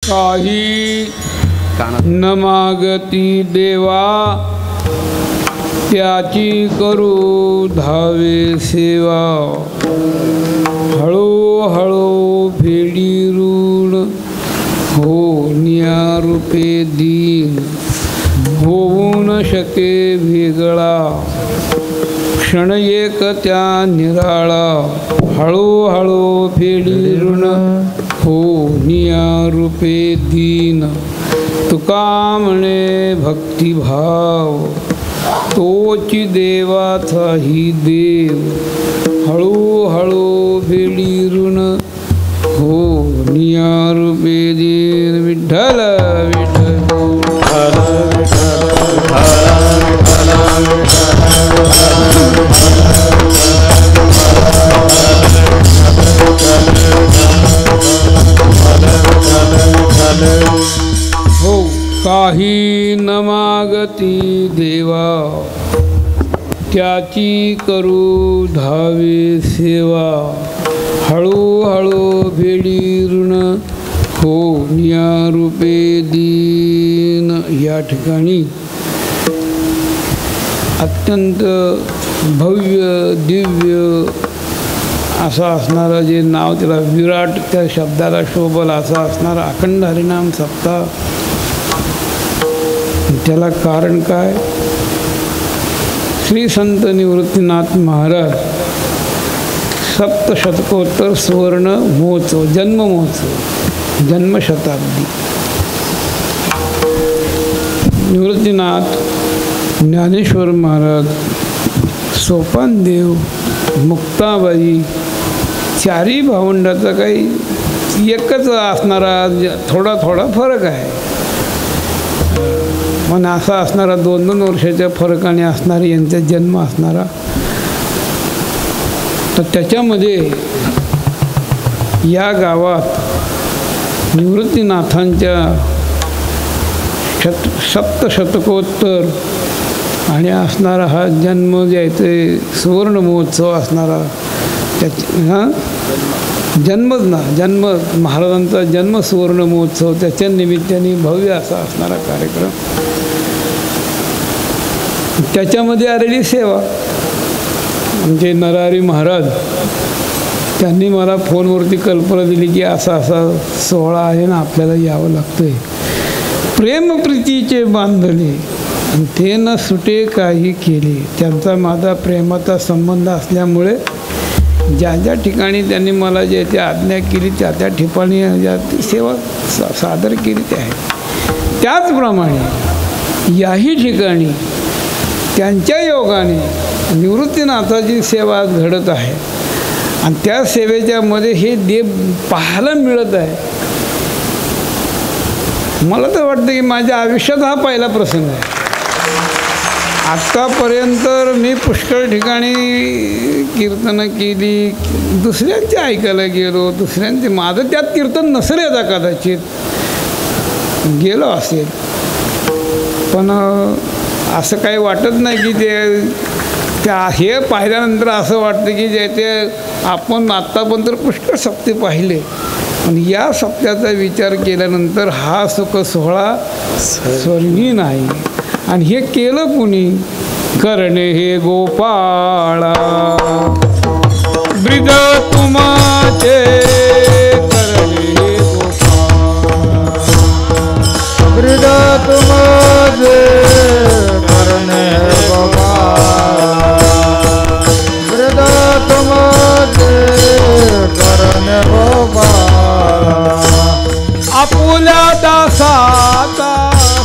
काही न मागती देवा त्याची करू धावे सेवा. हळूहळू फेडी ऋण हो रूपे दीन. होऊ न शके वेगळा क्षण एक त्या निराळा. हळूहळू फेडी ऋण हो रूपे दीन. तुका म्हणे भक्तिभाव तोची देवाचाही देव. हळूहळू फेडी ऋण हो रूपे दीन. विठ्ठल विठ्ठल हो. काही न मागती देवा त्याची करू धावे सेवा. हळूहळू फेडी ऋण हो रूपे दीन. या ठिकाणी अत्यंत भव्य दिव्य असं असणारं जे नाव, त्याला विराट त्या शब्दाला शोभल असं असणारं अखंड हरिनाम सप्ताह. त्याला कारण काय? श्री संत निवृत्तीनाथ महाराज सप्तशतकोत्तर सुवर्ण महोत्सव, जन्म महोत्सव, जन्मशताब्दी. निवृत्तीनाथ, ज्ञानेश्वर महाराज, सोपानदेव, मुक्ताबाई चारी भावंडाचा काही एकच असणारा थोडा थोडा फरक आहे. पण असा असणारा 2-2 वर्षाच्या फरकाने असणारा यांचा जन्म असणारा. तर त्याच्यामध्ये या गावात निवृत्तीनाथांच्या सप्तशतकोत्तर आणि असणारा हा जन्म जे आहे ते सुवर्ण महोत्सव असणारा. जन्मच ना, जन्म महाराजांचा जन्म सुवर्ण महोत्सव, त्याच्या निमित्ताने भव्य असा असणारा कार्यक्रम. त्याच्यामध्ये आलेली सेवा म्हणजे नरहरी महाराज त्यांनी मला फोनवरती कल्पना दिली की असा असा सोहळा आहे ना, आपल्याला यावं लागतंय. प्रेमप्रीतीचे बांधले आणि ते न सुटे काही केले. त्यांचा माझा प्रेमाचा संबंध असल्यामुळे ज्या ज्या ठिकाणी त्यांनी मला जे ते आज्ञा केली त्या त्या ठिकाणी ती सेवा सादर केली ते आहे. त्याचप्रमाणे याही ठिकाणी त्यांच्या योगाने निवृत्तीनाथाची सेवा घडत आहे आणि त्या सेवेच्या मध्ये हे देव पाहायला मिळत आहे. मला तर वाटतं की माझ्या आयुष्यात हा पहिला प्रसंग आहे. आत्तापर्यंत मी पुष्कळ ठिकाणी कीर्तनं केली, दुसऱ्यांचे ऐकायला गेलो, दुसऱ्यांचे, माझं त्यात कीर्तन नसेल आता, कदाचित गेलो असेल, पण असं काही वाटत नाही की त्या हे पाहिल्यानंतर असं वाटतं की जे ते आपण आत्तापर्यंत पुष्कळ सप्ते पाहिले, पण या सप्त्याचा विचार केल्यानंतर हा सुख सोहळा स्वर्गीय नाही. आणि हे केलं कुणी? करणे हे गोपाळा ब्रिद तुमाचे. करणे हे गोपाळा ब्रिद तुमाचे. करणे हे गोपाळा ब्रिद तुमाचे. करणे गोपाळा. आपुल्या दासाचा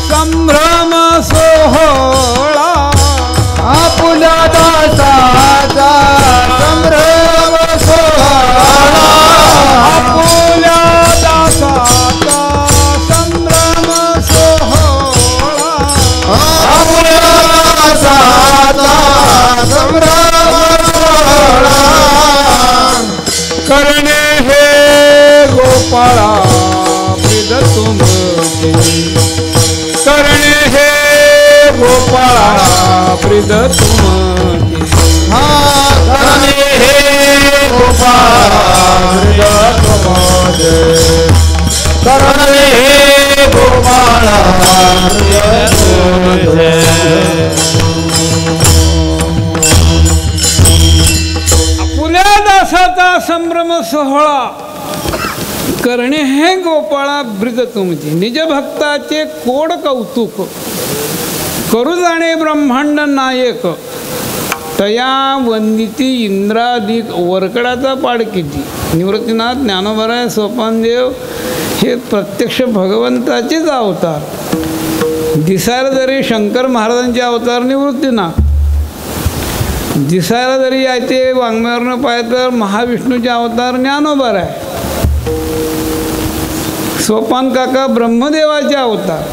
संभ्रम सोहळा. आपुल्या दासाचा संभ्रम सोहळा. आपुल्या दासाचा संभ्रम सोहळा. आपुल्या दासाचा संभ्रम सोहळा. करणे हे गोपाळा ब्रिद तुमचे. करणे हे गोपाळा ब्रिद तुमचे. करणे हे गोपाळा ब्रिद तुमचे. करणे हे सोहळा करणे हे गोपाळा ब्रिज तुमचे, निज भक्ताचे कोड कौतुक करू जाणे ब्रह्मांड नायक, तया वंदिती इंद्रादिक वरकडाचा पाड किती. निवृत्तीनाथ, ज्ञानोबराय, सोपानदेव हे प्रत्यक्ष भगवंताचेच अवतार. दिसायला जरी शंकर महाराजांचे अवतार निवृत्तीनाथ, दिसायला जरी यायचे वाङ्मयावरनं पाहिजे तर महाविष्णूचे अवतार ज्ञानोबराय, सोपान काका ब्रह्मदेवाचे अवतार,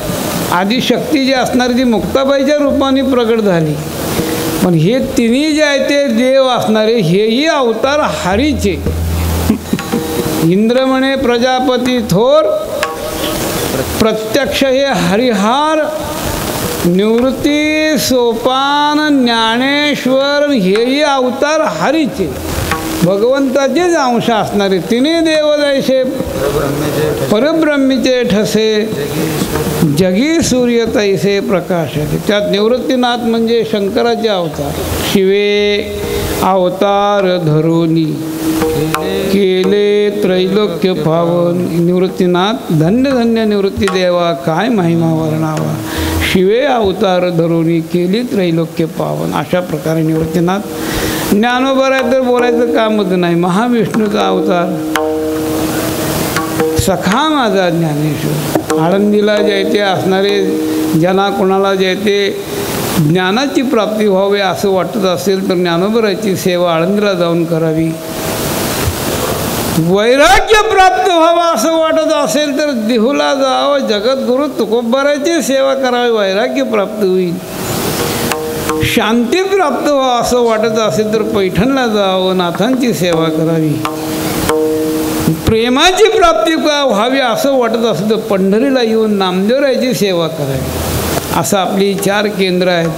आदिशक्ती जी असणारी ती मुक्ताबाईच्या रूपाने प्रगट झाली. पण हे तिन्ही जे आहे ते देव असणारे हेही अवतार हरीचे. इंद्र म्हणे प्रजापती थोर, प्रत्यक्ष हे हरिहार, निवृत्ती, सोपान, ज्ञानेश्वर हेही अवतार हरीचे, भगवंताचेच अंश असणारे. तिन्ही देव जैसे परब्रह्मीचे ठसे, जगी सूर्य तैसे प्रकाश. त्यात निवृत्तीनाथ म्हणजे शंकराचे अवतार. शिवे अवतार धरोनी केले त्रैलोक्य पावन. निवृत्तीनाथ, धन्य धन्य निवृत्ती देवा, काय महिमा वर्णावा. शिवे अवतार धरोनी केली त्रैलोक्य पावन. अशा प्रकारे निवृत्तीनाथ. ज्ञानोबराय तर बोलायचं कामच नाही, महाविष्णूचा अवतार, सखा माझा ज्ञानेश्वर. आळंदीला जे ते असणारे ज्यांना कोणाला जे ते ज्ञानाची प्राप्ती व्हावी असं वाटत असेल तर ज्ञानोबरायची सेवा आळंदीला जाऊन करावी. वैराग्य प्राप्त व्हावं असं वाटत असेल तर देहूला जावं, जगद्गुरू तुकोबारायची सेवा करावी, वैराग्य प्राप्त होईल. शांती प्राप्त व्हावं असं वाटत असेल तर पैठणला जावं, नाथांची सेवा करावी. प्रेमाची प्राप्ती व्हावी असं वाटत असेल तर पंढरीला येऊन नामदेवरायाची सेवा करावी. असं आपली 4 केंद्र आहेत.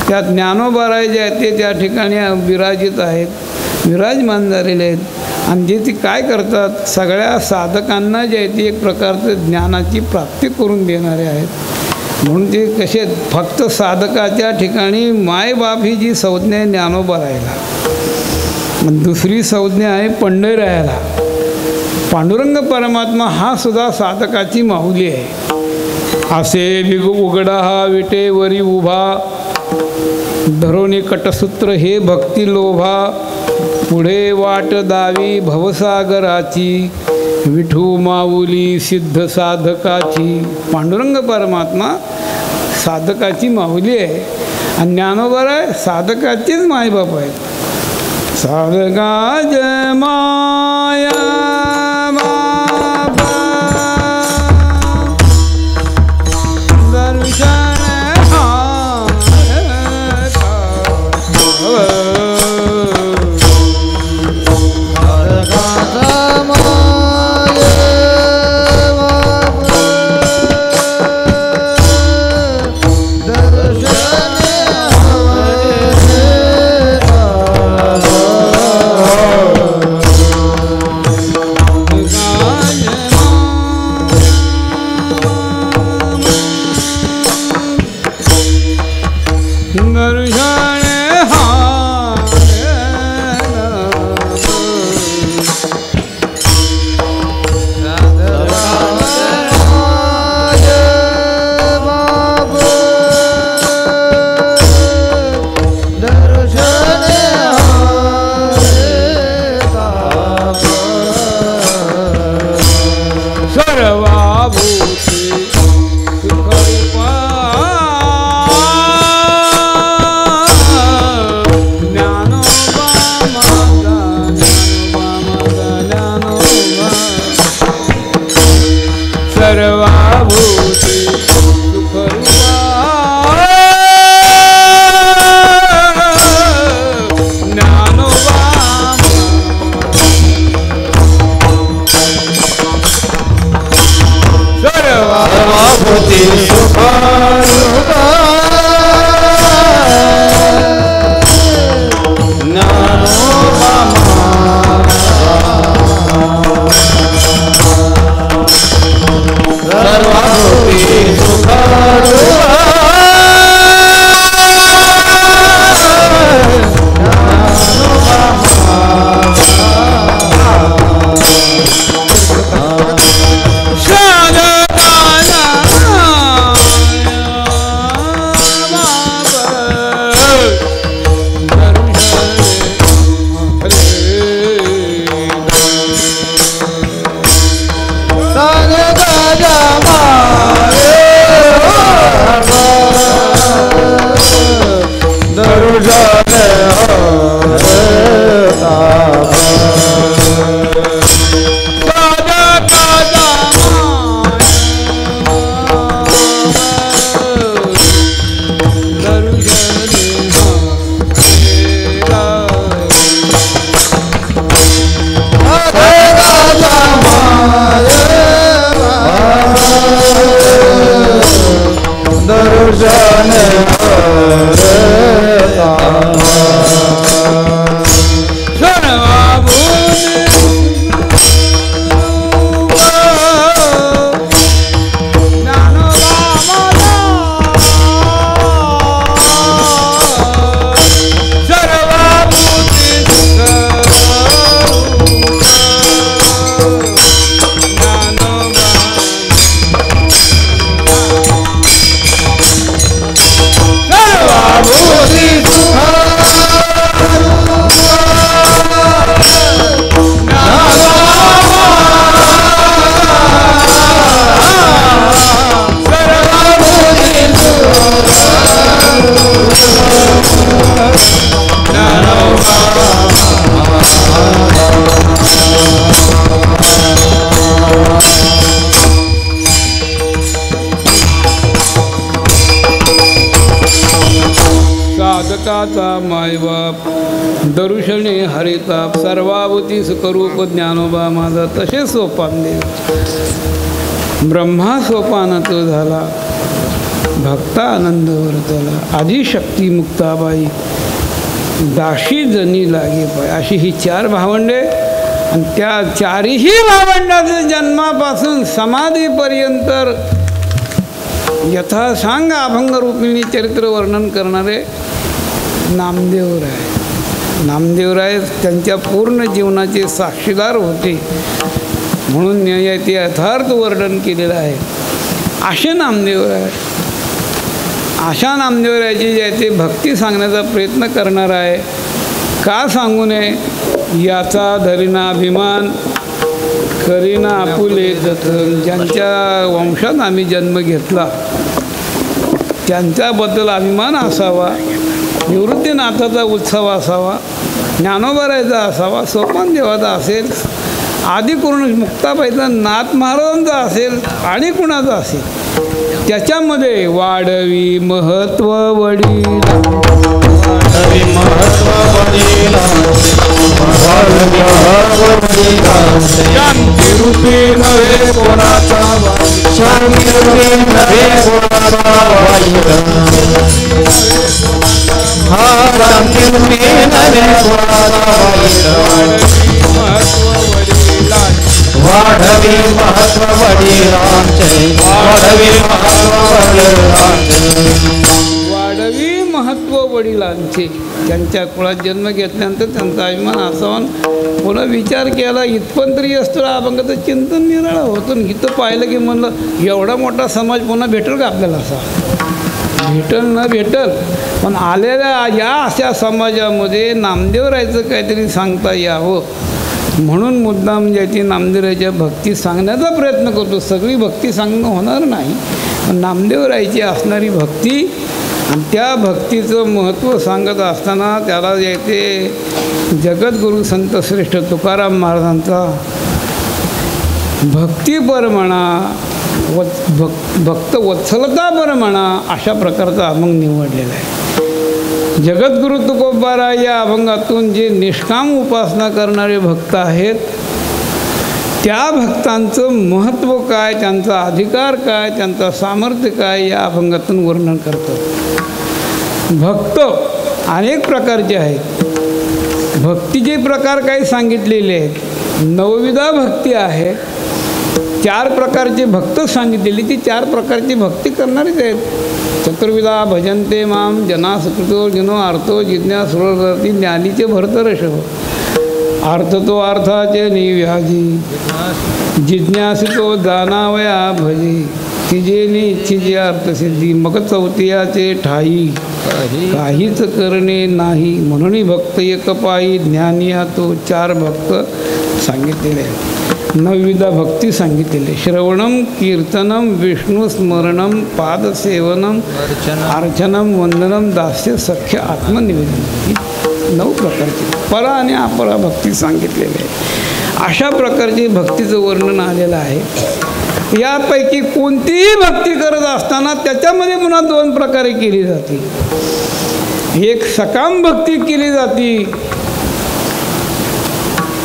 त्यात ज्ञानोबाराय जे आहेत ते त्या ठिकाणी विराजित आहेत, विराजमान झालेले आहेत. आणि जे ते काय करतात, सगळ्या साधकांना जे आहे ते एक प्रकारचं ज्ञानाची प्राप्ती करून देणारे आहेत. म्हणून ते कसे फक्त साधकाच्या ठिकाणी मायबाप ही जी संज्ञा आहे ज्ञानोबारायला, दुसरी संज्ञा आहे पंढरीरायाला. पांडुरंग परमात्मा हा सुद्धा साधकाची माऊली आहे. असे उघडा हा विटेवरी उभा, धरोनी कटसूत्र हे भक्ती लोभा. पुढे वाट दावी भवसागराची, विठू माऊली सिद्ध साधकाची. पांडुरंग परमात्मा साधकाची माऊली आहे आणि ज्ञानोबराय साधकाचीच मायबाप आहेत. साधकाच माया बाबा दर्शन जगाचा मायबाप दरुषणे हरिताप सर्वावती सुखरूप ज्ञानोबा माझा तसे सोपान दे. ब्रह्मा सोपानात झाला भक्ता आनंद वर्तला. आदिशक्ती मुक्ताबाई दाशी जनी लागे पाय अशी ही 4 भावंडे आणि त्या 4ही भावंडाचे जन्मापासून समाधीपर्यंत यथासांग अभंग रूपिणी चरित्र वर्णन करणारे नामदेवराय. नामदेवराय त्यांच्या पूर्ण जीवनाचे साक्षीदार होते म्हणून ते यथार्थ वर्णन केलेलं आहे. असे नामदेवराय अशा नामदेवरायाची जे ते भक्ती सांगण्याचा प्रयत्न करणार आहे. का सांगू नये याचा धरीना अभिमान करीना आपुले जतन. ज्यांच्या वंशात आम्ही जन्म घेतला त्यांच्याबद्दल अभिमान असावा, निवृत्तीनाथाचा उत्सव असावा, ज्ञानोबारायचा असावा, सोपान देवाचा असेल, आदिकरून मुक्ताबाईचा नाथ महाराजांचा असेल आणि कुणाचा असेल त्याच्यामध्ये वाढवी महत्व वडील शांती रूपी नव्हे कोणाचा शांती रूपी नव्हे कोणाचा शांती रूपी नव्हे कोणाचा वाढवी महत्व वडिलांचे वाढवी महत्व वडिलांचे. वाढवी महत्व वडिलांचे त्यांच्या कुळात जन्म घेतल्यानंतर त्यांचा अभिमान असावा. पुन्हा विचार केला इथपर्यंत तरी असतो अभंगाचं चिंतन निराळा होतं. इथं पाहिलं की म्हणलं एवढा मोठा समाज पुन्हा भेटेल का आपल्याला असा? भेटल न भेटल पण आलेल्या या अशा समाजामध्ये नामदेवरायचं काहीतरी सांगता यावं म्हणून मुद्दाम ती नामदेवरायच्या भक्ती सांगण्याचा प्रयत्न करतो. सगळी भक्ती सांगणं होणार नाही पण नामदेवरायची असणारी भक्ती आणि त्या भक्तीचं महत्त्व सांगत असताना त्याला येते जगद्गुरू संत श्रेष्ठ तुकाराम महाराजांचा भक्तीपर म्हणा भक्त वत्सलतापर म्हणा अशा प्रकारचा अभंग निवडलेला आहे. जगद्गुरू तुकोबाराय या अभंगातून जे निष्काम उपासना करणारे भक्त आहेत त्या भक्तांचं महत्त्व काय, त्यांचा अधिकार काय, त्यांचा सामर्थ्य काय या अभंगातून वर्णन करतात. भक्त अनेक प्रकारचे आहेत. भक्तीचे प्रकार काही सांगितलेले आहेत. 9विधा भक्ती आहे. 4 प्रकारचे भक्त सांगितलेली ती 4 प्रकारची भक्ती करणारीच आहेत. चतुर्विधा भजन्ते माम जना सुकृतो जनो अर्थो जिज्ञासुरती ज्ञानीचे भरतरशव. अर्थ तो अर्थाचे निव्याजी जिज्ञासितो जाणावया भजी तिजेनी इच्छिजे अर्थसिद्धी मग चौथियाचे ठाई काहीच करणे नाही म्हणून भक्त एक पायी ज्ञानिया तो. 4 भक्त सांगितलेले आहेत. 9विधा भक्ती सांगितलेले श्रवणम कीर्तनम विष्णू स्मरणम पादसेवनम अर्चनम वंदनम दास्य सख्य आत्मनिवेदन ही 9 प्रकारची परा आणि अपरा भक्ती सांगितलेली आहे. अशा प्रकारची भक्तीचं वर्णन आलेलं आहे. यापैकी कोणतीही भक्ती करत असताना त्याच्यामध्ये पुन्हा 2 प्रकारे केली जाते. एक सकाम भक्ती केली जाते.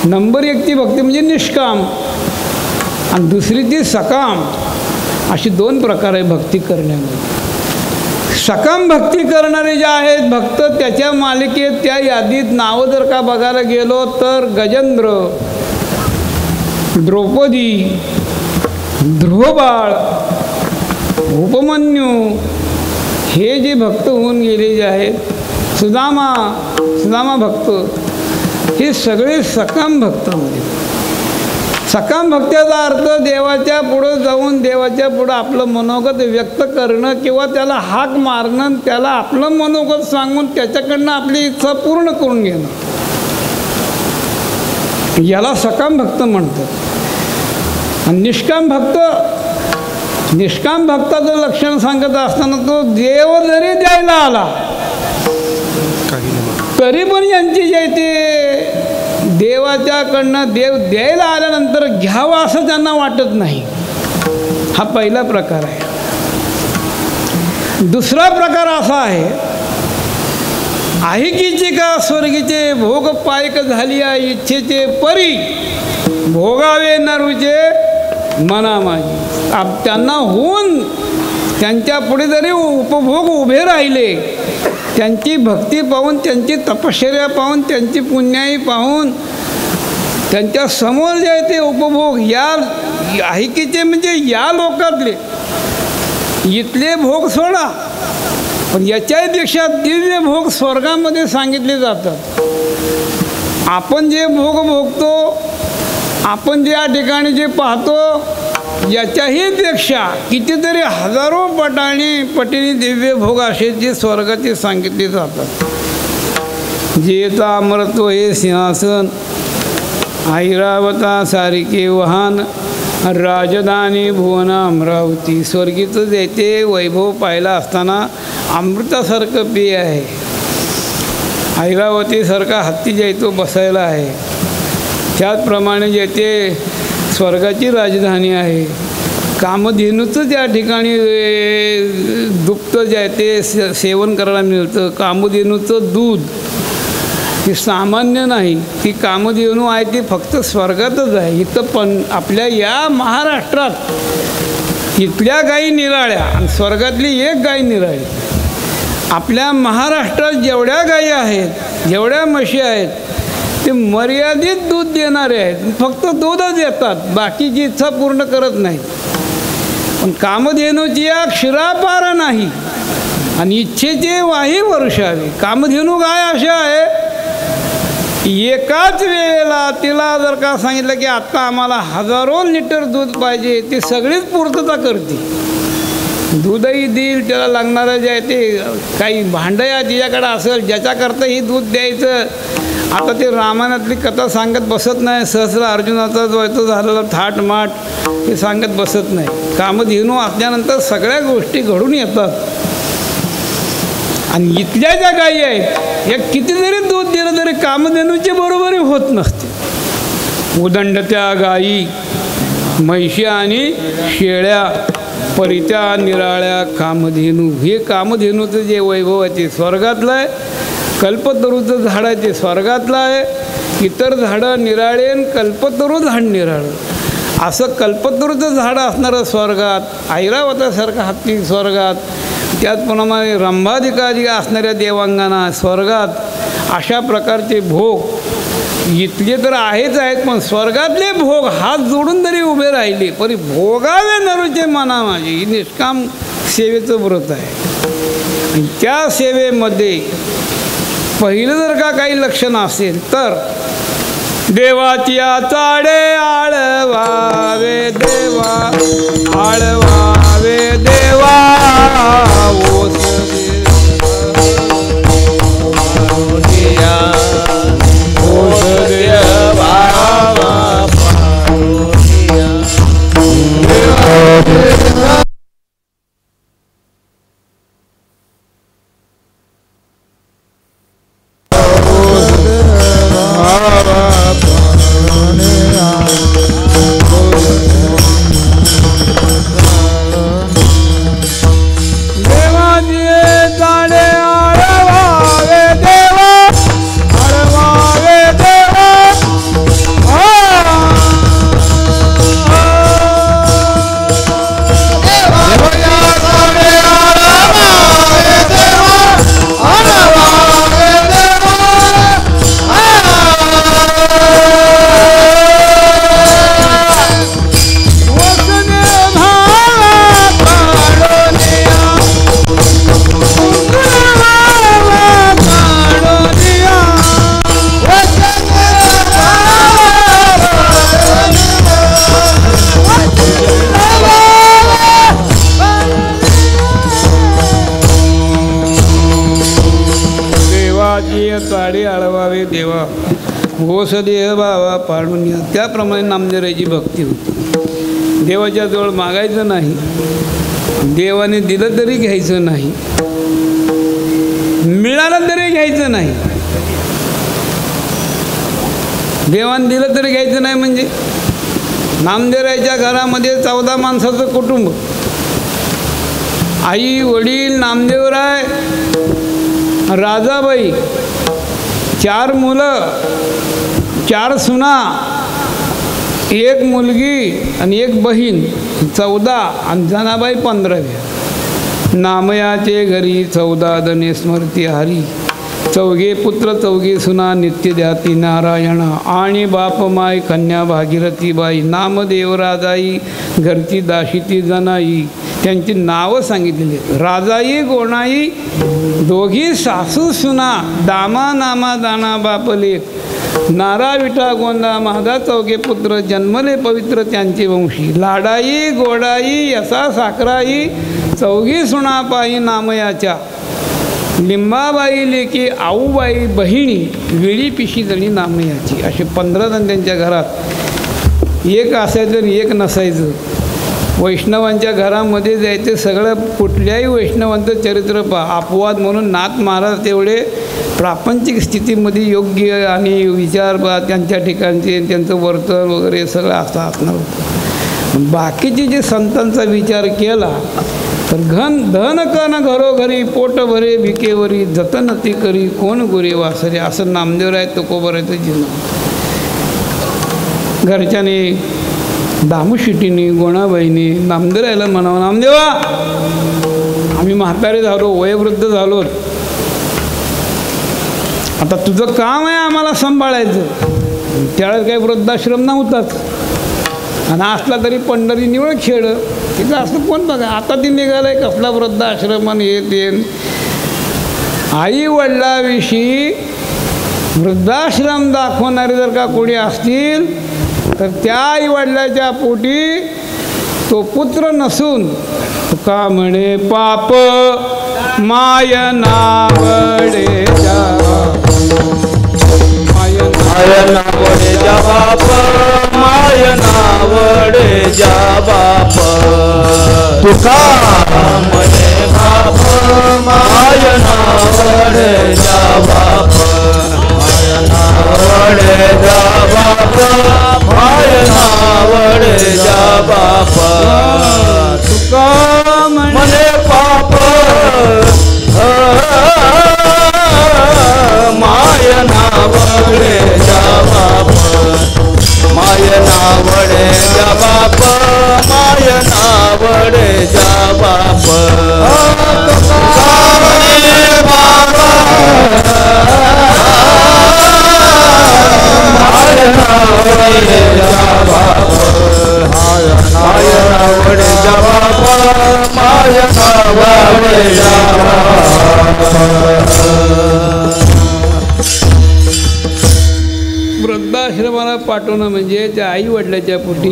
नंबर 1 ती भक्ती म्हणजे निष्काम आणि दुसरी ती सकाम. अशी 2 प्रकार आहे भक्ती करण्यामध्ये. सकाम भक्ती करणारे जे आहेत भक्त त्याच्या मालिकेत त्या यादीत नावं जर का बघायला गेलो तर गजेंद्र, द्रौपदी, ध्रुवबाळ, उपमन्यू हे जे भक्त होऊन गेले जे आहेत सुदामा भक्त हे सगळे सकाम भक्तामध्ये. सकाम भक्ताचा अर्थ देवाच्या पुढं जाऊन देवाच्या पुढं आपलं मनोगत व्यक्त करणं किंवा त्याला हाक मारणं, त्याला आपलं मनोगत सांगून त्याच्याकडनं आपली इच्छा पूर्ण करून घेणं याला सकाम भक्त म्हणतात. आणि निष्काम भक्ताचं लक्षण सांगत असताना तो देव जरी द्यायला आला तरी पण यांची जे ते देवाच्याकडनं देव द्यायला आल्यानंतर घ्यावा असं त्यांना वाटत नाही. हा पहिला प्रकार आहे. दुसरा प्रकार असा आहे आहिकीचे का स्वर्गीचे भोग पायक झाली इच्छेचे परी भोगावे नरुचे मना माझी. त्यांना होऊन त्यांच्या पुढे जरी उपभोग उभे राहिले, त्यांची भक्ती पाहून, त्यांची तपश्चर्या पाहून, त्यांची पुण्याई पाहून, त्यांच्या समोर जे आहे ते उपभोग या आहिकीचे म्हणजे या लोकातले इथले भोग सोडा, पण याच्यापेक्षा दिव्य भोग स्वर्गामध्ये सांगितले जातात. आपण जे भोग भोगतो, आपण जे या ठिकाणी जे पाहतो, याच्याही पेक्षा कितीतरी हजारो पटीने दिव्य भोग असे जे स्वर्गाचे सांगितले जातात. जेता अमरत्व हे सिंहासन, ऐरावता सारिके वाहन, राजधानी भुवन अमरावती. स्वर्गीचं जे ते वैभव पाहिला असताना अमृतासारखं पेय आहे. ऐरावतीसारखा हत्ती जे तो बसायला आहे. त्याचप्रमाणे जे ते स्वर्गाची राजधानी आहे. कामधेनूचं त्या ठिकाणी दुग्ध जे आहे ते सेवन करायला मिळतं. कामधेनूचं दूध ही सामान्य नाही, ती कामधेनू आहे ती फक्त स्वर्गातच आहे. इथं पण आपल्या या महाराष्ट्रात इथल्या गायी निराळ्या आणि स्वर्गातली एक गाय निराळी. आपल्या महाराष्ट्रात जेवढ्या गायी आहेत, जेवढ्या म्हशी आहेत, ते मर्यादित दूध देणारे आहेत. फक्त दूधच देतात, बाकीची इच्छा पूर्ण करत नाही. पण कामधेनूची या क्षीरापार नाही आणि इच्छेचे वाही वर्षावे. कामधेनू गाय अशा आहे, एकाच वेळेला तिला जर का सांगितलं की आत्ता आम्हाला हजारो लिटर दूध पाहिजे, ती सगळीच पूर्तता करते. दूधही देईल, त्याला लागणारं जे आहे ते काही भांडया तिच्याकडं असेल ज्याच्याकरता ही दूध द्यायचं. आता ते रामायणातली कथा सांगत बसत नाही. सहस्र अर्जुनाचा जो आहे तो झालेला थाटमाट हे सांगत बसत नाही. कामधेनू असल्यानंतर सगळ्या गोष्टी घडून येतात. आणि इथल्या ज्या गायी आहेत या किती जरी दूध दिलं तरी कामधेनूची बरोबरी होत नसते. उदंडत्या गायी, म्हैशी आणि शेळ्या, परित्या निराळ्या कामधेनू. हे कामधेनूचं जे वैभव आहे ते स्वर्गातलं आहे. कल्पतरूचं झाड आहे ते स्वर्गातलं आहे. इतर झाडं निराळे, कल्पतरू झाड निराळं. असं कल्पतरूचं झाड असणारं स्वर्गात, ऐरावतासारखा हत्ती स्वर्गात, त्याचप्रमाणे रंभाधिकारी असणाऱ्या देवांगांना स्वर्गात. अशा प्रकारचे भोग इथले तर आहेच आहेत, पण स्वर्गातले भोग हात जोडून जरी उभे राहिले परी भोगावे नरुचे मना माझे. ही निष्काम सेवेचं व्रत आहे. आणि त्या सेवेमध्ये पहिलं जर का काही लक्षण असेल तर देवाची चाडे आळवावे देवा, आळवावे देवा, ओस चाडे आळवावे देवा, ओस देह बावा पाडून या. त्याप्रमाणे नामदेवाची भक्ती होती. देवाच्या जवळ मागायचं नाही, देवाने दिलं तरी घ्यायचं नाही, मिळालं तरी घ्यायचं नाही. देवाने दिलं तरी घ्यायचं नाही म्हणजे नामदेवाच्या घरामध्ये 14 माणसाचं कुटुंब, आई वडील नामदेवराय राजाबाई, 4 मुलं, 4 सुना, 1 मुलगी आणि 1 बहीण, 14, आणि जनाबाई 15व्या. नामयाचे घरी 14 दने स्मरती हरी, 4 पुत्र 4 सुना नित्य द्याती नारायण, आणि बाप माय कन्या भागीरथी बाई, नामदेव राजाई घरची दाशी ती जनाई. त्यांची नावं सांगितलेली. राजाई गोणाई 2 सासू सुना, दामा नामा दाना बाप लेक, नारा विठा गोंदा माझा 4 पुत्र, जन्मले पवित्र त्यांचे वंशी. लाडाई गोडाई यसा साखराई 4 सुना पायी नामयाच्या, लिंबाबाई लेकी आऊबाई बहिणी, वेळी पिशी जणी नामयाची. असे 15 जण त्यांच्या घरात. 1 असायचं आणि 1 नसायचं. वैष्णवांच्या घरामध्ये जायचं. सगळं कुठल्याही वैष्णवांचं चरित्र अपवाद म्हणून नाथ महाराज तेवढे प्रापंचिक स्थितीमध्ये योग्य आणि विचार त्यांच्या ठिकाणचे, त्यांचं वर्तन वगैरे सगळं असं असणार होतं. बाकीचे जे संतांचा विचार केला तर धन कन घरोघरी, पोट भरे भिकेवरी, जतन ती करी कोण गुरे वासरे, असं नामदेवराय तुकोबरायचं जिनं. घरच्याने दामूशिटीने गोणाबाईने नामदेवरायला म्हणावं, नामदेवा आम्ही म्हातारे झालो, वयोवृद्ध झालो, आता तुझं काम आहे आम्हाला सांभाळायचं. त्यावेळेस काही वृद्धाश्रम नव्हताच, आणि असला तरी पंढरी निवळ खेळ, तिथं असं कोण बघा. आता ती निघालं आहे कसला वृद्धाश्रम आणि हे ते. आई वडिलाविषयी वृद्धाश्रम दाखवणारे जर का कोणी असतील तर त्या आईवडिलाच्या पोटी तो पुत्र नसून तुका म्हणे पाप माय नावडे जा, माय नावडे जा बाप, माय नावडे जा बाप, तुका म्हणे बाप माय नावडे जा बाप, माय नावडे जा बाप, माय नावडे जा बाप, तुका म्हणे पाप माय नावडे जा बाप, माय नावडे जा बाप, माय नावडे जा बाप, तुका म्हणे बाप माय नावडे जा बाप, माय नावडे जा बाप, माय नावडे जा वृद्धाश्रमाला पाठवणं म्हणजे त्या आई वडिलाच्या पोटी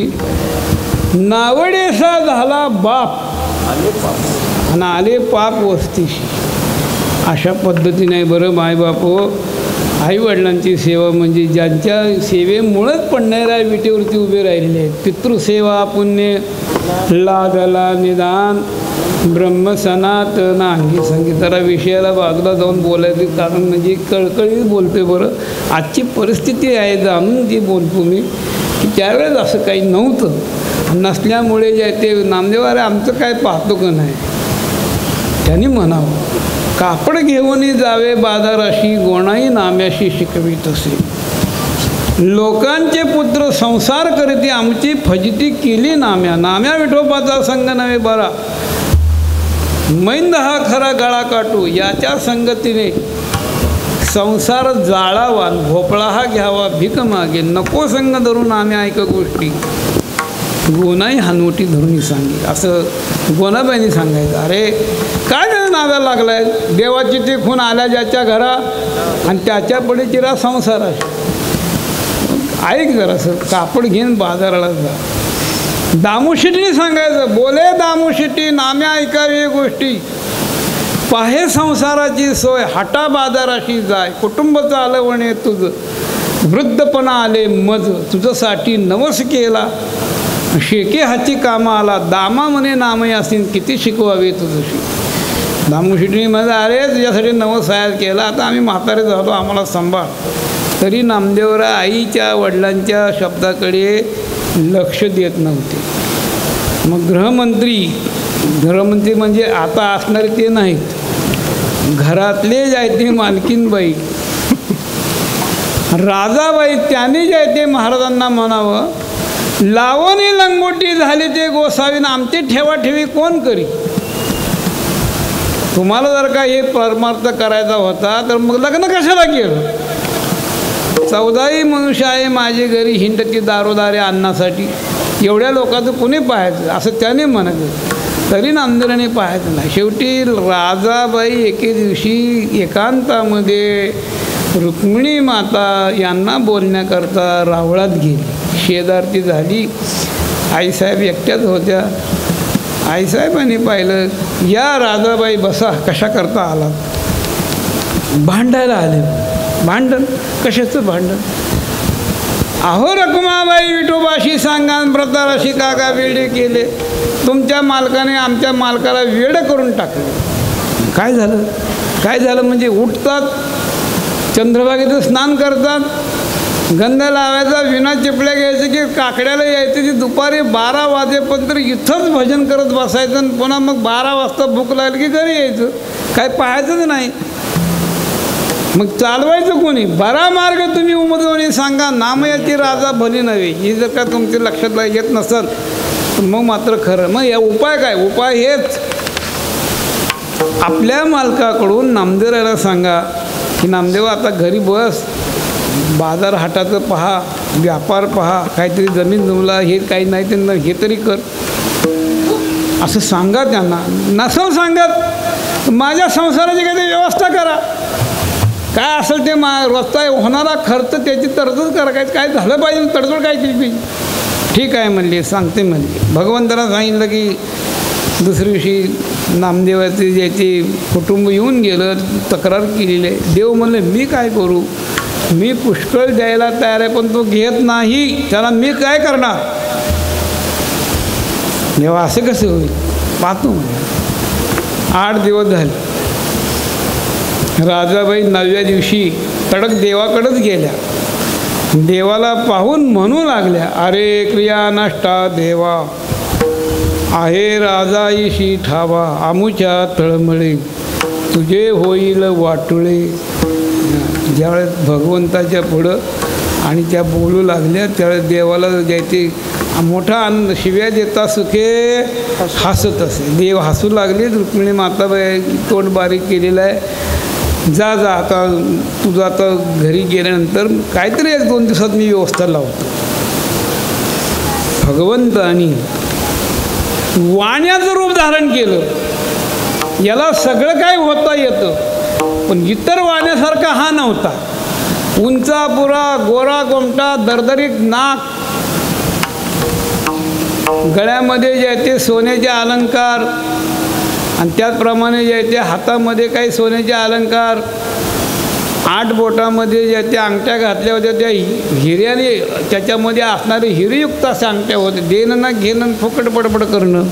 नावडेसा झाला बाप आणि आले पाप वस्तीशी. अशा पद्धतीने बरं मायबाप हो, आईवडिलांची सेवा म्हणजे ज्यांच्या सेवेमुळंच पडणाऱ्या विटेवरती उभे राहिलेले आहेत. पितृसेवा पुण्य लादला निदान ब्रह्मसनातन अंगी संगीत. जरा विषयाला बाजूला जाऊन बोलायचं कारण म्हणजे कळकळीत बोलतोय. बरं आजची परिस्थिती आहे जाणून ती बोलतो मी की त्यावेळेस असं काही नव्हतं. नसल्यामुळे जे ते नामदेवारे आमचं काय पाहतो का नाही त्यांनी म्हणावं, कापड घेऊन जावे बाजाराशी, गोणाई नाम्याशी शिकवीत असे. लोकांचे पुत्र संसार करीती आमची फजिती केली नाम्या. नाम्या विठोबाचा संग नव्हे बरा, मैंद हा खरा गळा काटू. याच्या संगतीने संसार जाळावा, भोपळा हा घ्यावा भीक मागे. नको संग धरून आम्ही ऐक गोष्टी, गोनाई हानवटी धरून सांगे. असं गोनाबाईंनी सांगायचं. अरे काय त्याला नादाला लागलाय, देवाची ती खून आल्या ज्याच्या घरा आणि त्याच्या पुढे चिरा संसार. ऐक जरासं, कापड घेऊन बाजाराला जा. दामूशिटीने सांगायचं, बोले दामूशिटी नाम्या ऐकावी गोष्टी, पाहे संसाराची सोय, हटा बाजाराशी जाय. कुटुंब चालवणे तुझं, वृद्धपणा आले मज, तुझ्यासाठी नवस केला शेके हाती कामा आला. दामा म्हणे नामय असेल किती शिकवावे तुझशी. दामूशिटीने म्हणजे अरे तुझ्यासाठी नवस सायार केला, आता आम्ही म्हातारे झालो आम्हाला सांभाळ. तरी नामदेवराय आईच्या वडिलांच्या शब्दाकडे लक्ष देत नव्हते. मग गृहमंत्री म्हणजे आता असणारे ते नाहीत, घरातले जायते मालकीनबाई राजाबाई त्याने जायते महाराजांना म्हणावं, लावणी लंगोटी झाली ते गोसावीन आमची ठेवाठेवी कोण करी. तुम्हाला जर का हे परमार्थ करायचा होता तर मग लग्न कशाला केलं. 14 मनुष्य आहे माझे घरी हिंडती दारोदारे अन्नासाठी. एवढ्या लोकांचं कोणी पाहायचं असं त्याने म्हणायचं, तरी नामदेवाने पाहायचं नाही. शेवटी राजाबाई एके दिवशी एकांतामध्ये रुक्मिणी माता यांना बोलण्याकरता रावळात गेली. शेजारती झाली. आईसाहेब एकट्याच होत्या. आईसाहेबांनी पाहिलं, या राजाबाई बसा, कशा करता आला. भांडायला आले. भांडण कशाचं भांडण. अहो रखुमाबाई विठोबाशी सांगा व्रताराशी काका वेडे केले. तुमच्या मालकाने आमच्या मालकाला वेडं करून टाकलं. काय झालं. काय झालं म्हणजे उठतात, चंद्रभागेचं स्नान करतात, गंध लावायचा, विना चिपल्या घ्यायचं की काकड्याला यायचं की दुपारी 12 वाजेपर्यंत इथंच भजन करत बसायचं आणि पुन्हा मग 12 वाजता भूक लागली की घरी यायचं. काय पाहायचंच नाही. मग चालवायचं कोणी. बरा मार्ग तुम्ही उमदवणी सांगा, नामयाची राजा भली नव्हे. ही जर का तुमच्या लक्षात येत नसेल तर मग मात्र खरं. मग या उपाय काय. उपाय हेच, आपल्या मालकाकडून नामदेवाला सांगा की नामदेवा आता घरी बस, बाजार हाटाचं पहा, व्यापार पहा, काहीतरी जमीन जमला हे काही नाही त्यांना हे तरी कर, असं सांगा त्यांना. नसेल सांगत माझ्या संसाराची काहीतरी व्यवस्था करा. काय असेल ते रोजचा होणारा खर्च त्याची तरतूद करा. काय झालं पाहिजे तडजोड काय केली पाहिजे. ठीक आहे म्हणले, सांगते म्हणले. भगवंताला सांगितलं की दुसऱ्या दिवशी नामदेवाचे ज्याचे कुटुंब येऊन गेलं, तक्रार केलेली आहे. देव म्हणले मी काय करू, मी पुष्कळ द्यायला तयार आहे पण तो घेत नाही, त्याला मी काय करणार. देवा असं कसं होईल. पाहतो म्हणजे 8 दिवस झाले. राजाबाई 9व्या दिवशी तडक देवाकडेच गेल्या. देवाला पाहून म्हणू लागल्या, अरे क्रिया नष्टा देवा, आहे राजाईशी ठावा, आमुच्या तळमळे तुझे होईल वाटुळे. ज्यावेळेस भगवंताच्या पुढं आणि त्या बोलू लागल्या त्यावेळेस देवाला जायचे मोठा आनंद. शिव्या देता सुखे हसत असे. देव हसू लागले. रुक्मिणी माताबाई तोंड बारीक केलेलं आहे. जा आता तुझं आता घरी गेल्यानंतर काहीतरी 1-2 दिवसात मी व्यवस्था लावतो. भगवंतानी वाण्याचं रूप धारण केलं. याला सगळं काय होता येतं पण इतर वाण्यासारखा हा नव्हता. उंचापुरा, गोरा गोमटा, दरदरीत नाक, गळ्यामध्ये जे आहे ते सोन्याचे अलंकार आणि त्याचप्रमाणे जे आहे ते हातामध्ये काही सोन्याचे अलंकार, 8 बोटामध्ये जे त्या अंगठ्या घातल्या होत्या त्या हिऱ्याने त्याच्यामध्ये असणारे हिरेयुक्त अशा अंगठ्या होते. देणं ना घेणं फुकट पडपड करणं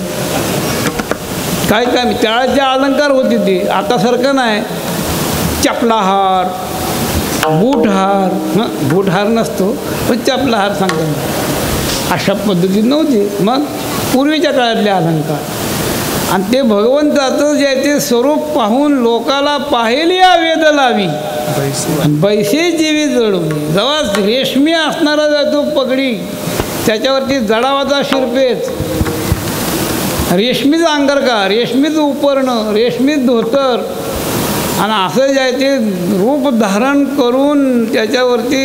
काय काय त्याचे अलंकार होते ते. आतासारखं नाही. चपलाहार, बूटहार, बूटहार नसतो पण चपलाहार सांगतात अशा पद्धतीने नव्हते. मग पूर्वीच्या काळातले अलंकार आणि ते भगवंताचं जे ते स्वरूप पाहून लोकाला पाहिली वेद लावी बैसे जीवी जळवली. जेव्हा रेशमी असणारा जातो पगडी त्याच्यावरती जडावाचा शिरपेच, रेशमीचं अंगरका, रेशमीचं उपरणं, रेशमीच धोतर आणि असं जे आहे ते रूप धारण करून त्याच्यावरती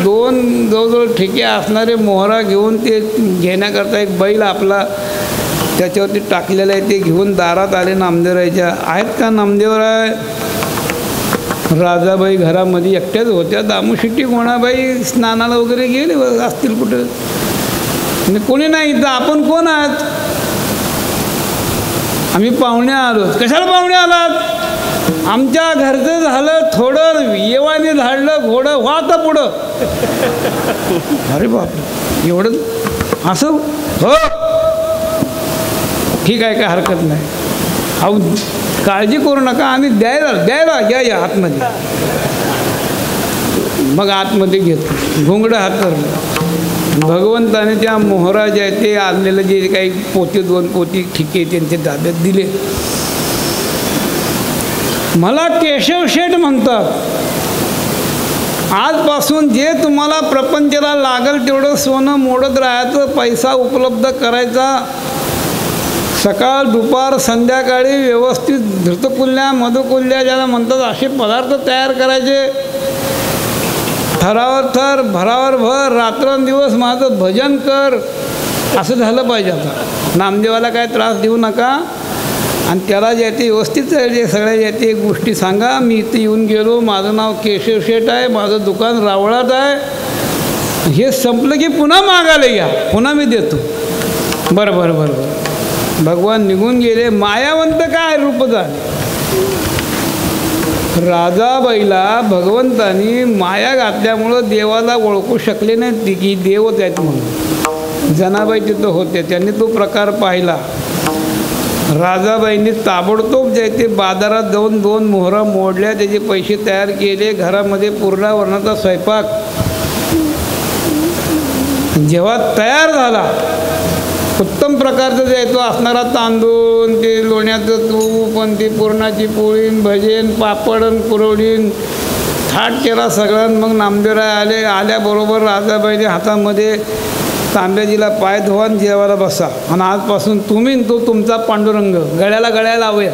2 जवळजवळ ठिके असणारे मोहरा घेऊन ते घेण्याकरता एक बैल आपला त्याच्यावरती टाकलेलं आहे. ते घेऊन दारात आले नामदेवरायच्या. आहेत का नामदेवराय. राजाबाई घरामध्ये एकट्याच होत्या. दामूशिट्टी कोणाबाई स्नानाला वगैरे गेले असतील कुठं आणि कोणी नाही. इथं आपण कोण आहात. आम्ही पाहुणे आलो. कशाला पाहुणे आलात. आमच्या घरचं झालं थोडं, येवाने झाडलं घोडं, व्हा आता पुढं. अरे बाप एवढं असं. हो ठीक आहे, काय हरकत नाही. अहो काळजी करू नका, आम्ही द्यायला या आतमध्ये. मग आतमध्ये घेतो. घोंगडं हात करलं. भगवंताने त्या मोहरा जे आहे ते आणलेलं जे काही पोते 2 पोती ठिके त्यांच्या ताब्यात दिले. मला केशव शेठ म्हणतात. आजपासून जे तुम्हाला प्रपंचाला लागल तेवढं सोनं मोडत राहायचं, पैसा उपलब्ध करायचा, सकाळ दुपार संध्याकाळी व्यवस्थित धृतकुल्या मधुकुल्या ज्याला म्हणतात असे पदार्थ तयार करायचे. थरावर थर भरावर भर रात्रंदिवस माझं भजन कर, असं झालं पाहिजे. आता नामदेवाला काय त्रास देऊ नका आणि त्याला जे ते व्यवस्थित जे सगळ्या जे ते गोष्टी सांगा. मी इथे येऊन गेलो, माझं नाव केशव शेठ आहे, माझं दुकान रावळात आहे, हे संपलं की पुन्हा मागायला या, पुन्हा मी देतो. बरं बरं बरं बरं. भगवान निघून गेले. मायावंत काय रूप झाले. राजाबाईला भगवंतानी माया घातल्यामुळं देवाला ओळखू शकले नाही की देवच आहेत म्हणून. जनाबाई तिथं होते, त्यांनी तो प्रकार पाहिला. राजाबाईंनी ताबडतोब जे ते बाजारात जाऊन 2 मोहरा मोडल्या, त्याचे पैसे तयार केले, घरामध्ये पूर्णावरणाचा स्वयंपाक जेव्हा तयार झाला, उत्तम प्रकारचं जे तो असणारा तांदूळ, ते लोण्याचं तूप आणि ती पुरणाची पोळीन भजन पापड कुरवडीन थाट केला सगळं. मग नामदेवराय आले. आल्याबरोबर राजाबाईने हातामध्ये तांब्याजीला पाय धुवा जेवायला बसा आणि आजपासून तुम्ही तो तुमचा पांडुरंग गळ्याला लावूया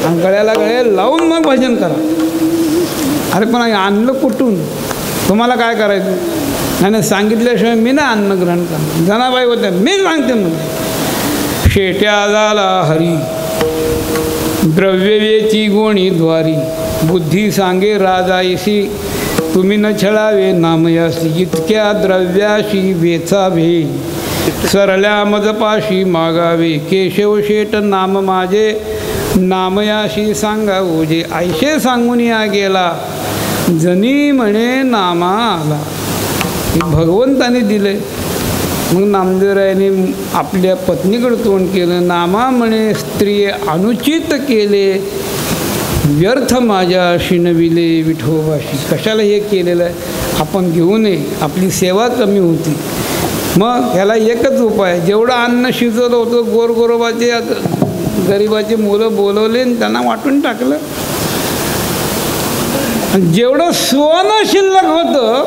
आणि गळ्याला लावून मग भजन करा. अरे पण आणलं कुठून, तुम्हाला काय करायचं? नाही सांगितल्याशिवाय मी ना अन्न ग्रहण करणार. जनाबाई होत्या, मी सांगते म्हणजे. शेट्या झाला हरी द्रव्यवेची गोणी द्वारी, बुद्धी सांगे राजाईशी तुम्ही न छळावे नामयासी, इतक्या द्रव्याशी वेचावे सरल्या मजपाशी मागावे, केशव शेठ नाम माझे नामयाशी सांगावो जे, ऐशे सांगून या गेला जनी म्हणे नामा आला. भगवंताने दिले. मग नामदेवरायाने आपल्या पत्नीकडे तोंड केलं. नामा म्हणे स्त्रिये अनुचित केले, व्यर्थ माझ्या शिणविले विठोबाशी. कशाला हे केलेलं आहे? आपण घेऊ नये, आपली सेवा कमी होती. मग ह्याला एकच उपाय, जेवढं अन्न शिजवलं होतं गोरगोरोबाचे गरिबाचे मुलं बोलवले आणि त्यांना वाटून टाकलं. जेवढं सोनं शिल्लक होतं,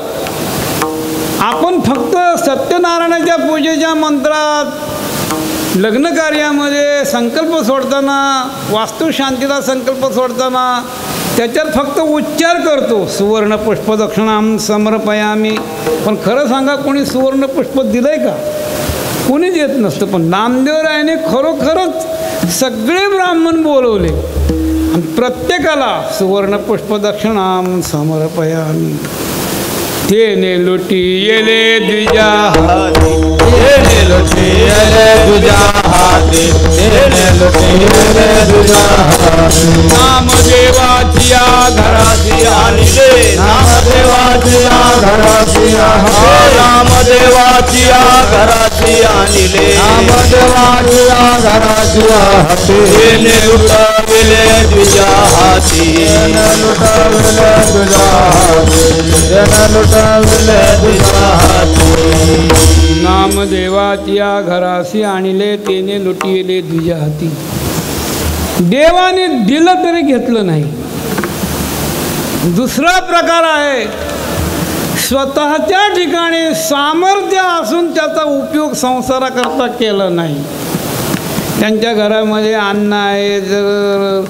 आपण फक्त सत्यनारायणाच्या पूजेच्या मंत्रात, लग्न कार्यामध्ये संकल्प सोडताना, वास्तुशांतीला संकल्प सोडताना त्याच्यात फक्त उच्चार करतो, सुवर्ण पुष्प दक्षिणाम समर्पयामी. पण खरं सांगा, कोणी सुवर्ण पुष्प दिलं आहे का? कोणी देत नसतं. पण नामदेवरायाने खरोखरच सगळे ब्राह्मण बोलवले आणि प्रत्येकाला सुवर्ण पुष्प दक्षिणाम समर्पयामी. तेने लुटी येले द्विजा हाती, तेने लुटी येले द्विजा हाती, तेने लुटी येले द्विजा हाती. नामदेवाची घराची आणले, नामदेवाची घराची आणले, नामदेवाची घराची आणले, नामदेवाची घराची हाती. तेने लुटाविले द्विजा हाती, तेने लुटाविले द्विजा हाती, तेने लुटाविले नामदेवाची घरासी आणले, तेने लुटिले द्विजा हाती. देवाने दिलं तरी घेतलं नाही. दुसरा प्रकार आहे, स्वतःच्या ठिकाणी सामर्थ्य असून त्याचा उपयोग संसाराकरता केला नाही. त्यांच्या घरामध्ये अन्न आहे, जर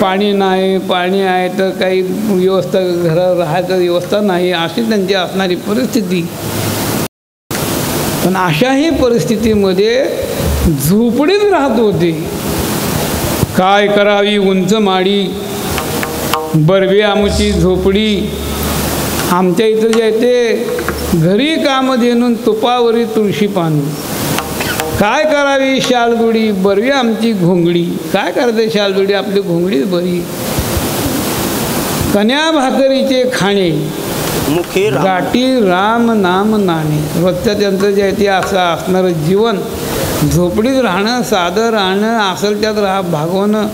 पाणी नाही, पाणी आहे तर काही व्यवस्था, घरात राहायचं व्यवस्था नाही, अशी त्यांची असणारी परिस्थिती. पण अशाही परिस्थितीमध्ये झोपडीत राहत होते. काय करावी उंच माडी, बरवे आमची झोपडी. आमच्या इथं जे आहे ते घरी कामधेनून तुपावरी तुळशी पान. काय करावी शालगुडी, बरवी आमची घोंगडी. काय करते शालगुडी, आपली घोंगडीच बरी. कन्या भाकरीचे खाणे, गाठी राम नाम नाणे. रोजचं त्यांचं जे आहे ते असं असणारं जीवन. झोपडीत राहणं, साधं राहणं, असेल त्यात भागवणं.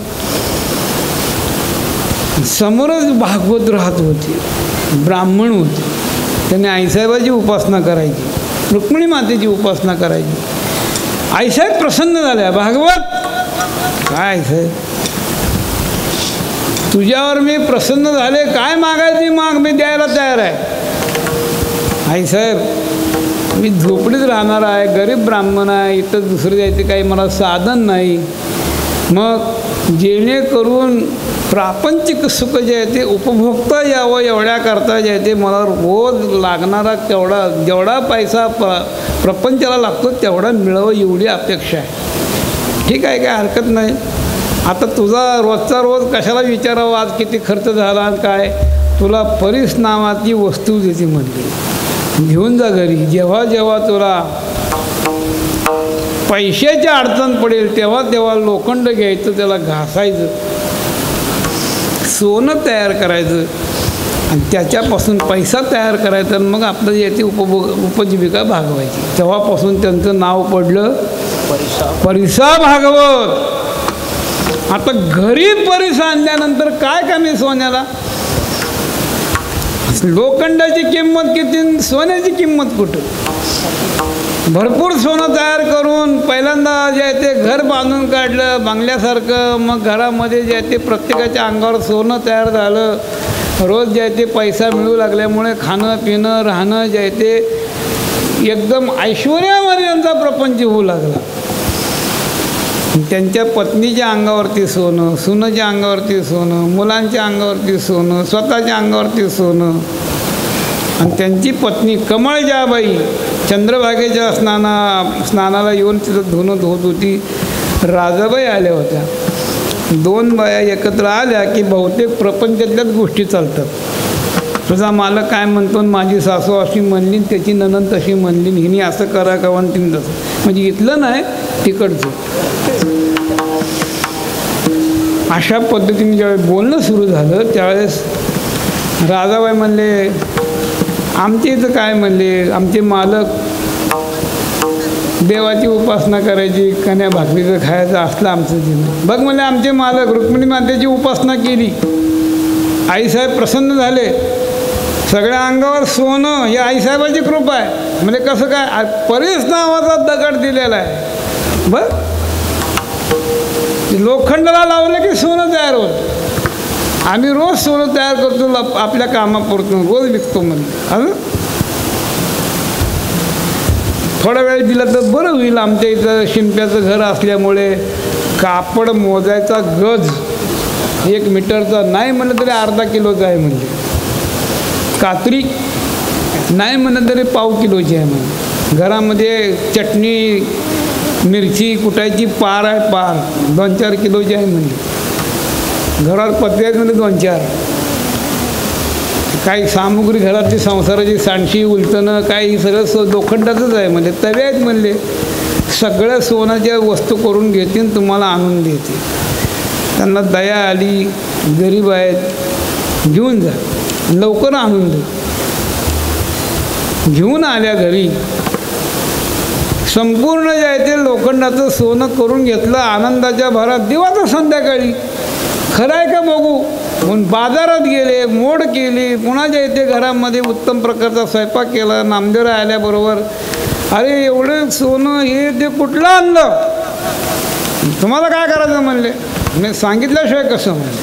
समोरच भागवत राहत होते, ब्राह्मण होते. त्यांनी आईसाहेबाची उपासना करायची, रुक्मिणी मातेची उपासना करायची. आईसाहेब प्रसन्न झाल्या. भागवत काय आईसाहेब, तुझ्यावर मी प्रसन्न झाले, काय मागायची माग, मी द्यायला तयार आहे. आईसाहेब मी झोपडीत राहणार आहे, गरीब ब्राह्मण आहे, इथं दुसरं जायचं काही मला साधन नाही. मग जेणेकरून प्रापंचिक सुख जे आहे ते उपभोगता यावं एवढ्याकरता जे आहे ते मला रोज लागणारा जेवढा पैसा प्रपंचाला लागतो तेवढा मिळावं एवढी अपेक्षा आहे. ठीक आहे, काय हरकत नाही. आता तुझा रोजचा रोज कशाला विचारावं आज किती खर्च झाला काय, तुला परीस नावाची वस्तू देते म्हणली, घेऊन जा घरी. जेव्हा जेव्हा तुला पैशाची अडचण पडेल तेव्हा तेव्हा लोखंड घ्यायचं, त्याला घासायचं, सोनं तयार करायचं आणि त्याच्यापासून पैसा तयार करायचा आणि मग आपलं जे ते उपजीविका भागवायची. तेव्हापासून त्यांचं नाव पडलं परिसा भागवत. आता घरी परिसा आणल्यानंतर काय कमी सोन्याला, लोखंडाची किंमत किती, सोन्याची किंमत कुठं. भरपूर सोनं तयार करून पहिल्यांदा जे आहे ते घर बांधून काढलं बंगल्यासारखं. मग घरामध्ये जे आहे ते प्रत्येकाच्या अंगावर सोनं तयार झालं. रोज जे आहे ते पैसा मिळू लागल्यामुळे खाणं पिणं राहणं जे आहे ते एकदम ऐश्वर्यामध्ये त्यांचा प्रपंच होऊ लागला. त्यांच्या पत्नीच्या अंगावरती सोनं, सुनेच्या अंगावरती सोनं, मुलांच्या अंगावरती सोनं, स्वतःच्या अंगावरती सोनं. आणि त्यांची पत्नी कमळजाबाई चंद्रभागेच्या स्नानाला येऊन तिथं धुणं धुत होती. राजाबाई आल्या होत्या. दोन बाया एकत्र आल्या की बहुतेक प्रपंचातल्याच गोष्टी चालतात. तुझा मालक काय म्हणतो, माझी सासू अशी म्हणली, त्याची नणंद तशी म्हणली, हिने असं करा का आणि तिने तसं, म्हणजे इथलं नाही तिकडचं. अशा पद्धतीने ज्यावेळेस बोलणं सुरू झालं त्यावेळेस राजाबाई म्हणले, आमच्या इथं काय म्हणले, आमचे मालक देवाची उपासना करायची, कन्या भाकरीचं खायचं असलं आमचं जीवन. बघ म्हणले आमचे मालक रुक्मिणी मातेची उपासना केली, आईसाहेब प्रसन्न झाले, सगळ्या अंगावर सोनं, ही आईसाहेबाची कृपा आहे. म्हणजे कसं काय, परीस नावाचा दगड दिलेला आहे. बघ लोखंडाला लावलं की सोनं तयार होतं. आम्ही रोज सोनं तयार करतो आपल्या कामापुरतं, रोज विकतो म्हणजे. थोडा वेळ दिला तर बरं होईल. आमच्या इथं शिंप्याचं घर असल्यामुळे कापड मोजायचा गज 1 मीटरचा नाही म्हणलं तरी अर्धा किलोचा आहे म्हणजे, कात्री नाही म्हणलं तरी पाव किलोची आहे म्हणजे. घरामध्ये चटणी मिरची कुटायची पार आहे, पार 2-4 किलोची आहे म्हणजे. घरात पत्ते आहेत म्हणजे 2-4. काही सामुग्री घरातली संसाराची सांडशी उलटणं काही सगळं लोखंडाचंच आहे म्हणजे. तवे आहेत म्हणले, सगळ्या सोन्याच्या वस्तू करून घेतील, तुम्हाला आणून देते. त्यांना दया आली, गरीब आहेत, घेऊन जा, लवकर आणून दे. घेऊन आल्या घरी, संपूर्ण जे आहे ते लोखंडाचं सोनं करून घेतलं. आनंदाच्या भरात दिवाचं संध्याकाळी खरं आहे का बघू म्हणून बाजारात गेले, मोड केली, पुन्हा जे आहे ते घरामध्ये उत्तम प्रकारचा स्वयंपाक केला. नामदेव आल्याबरोबर, अरे एवढं सोनं हे ते कुठलं आणलं, तुम्हाला काय करायचं म्हणले. मी सांगितल्याशिवाय कसं म्हणले.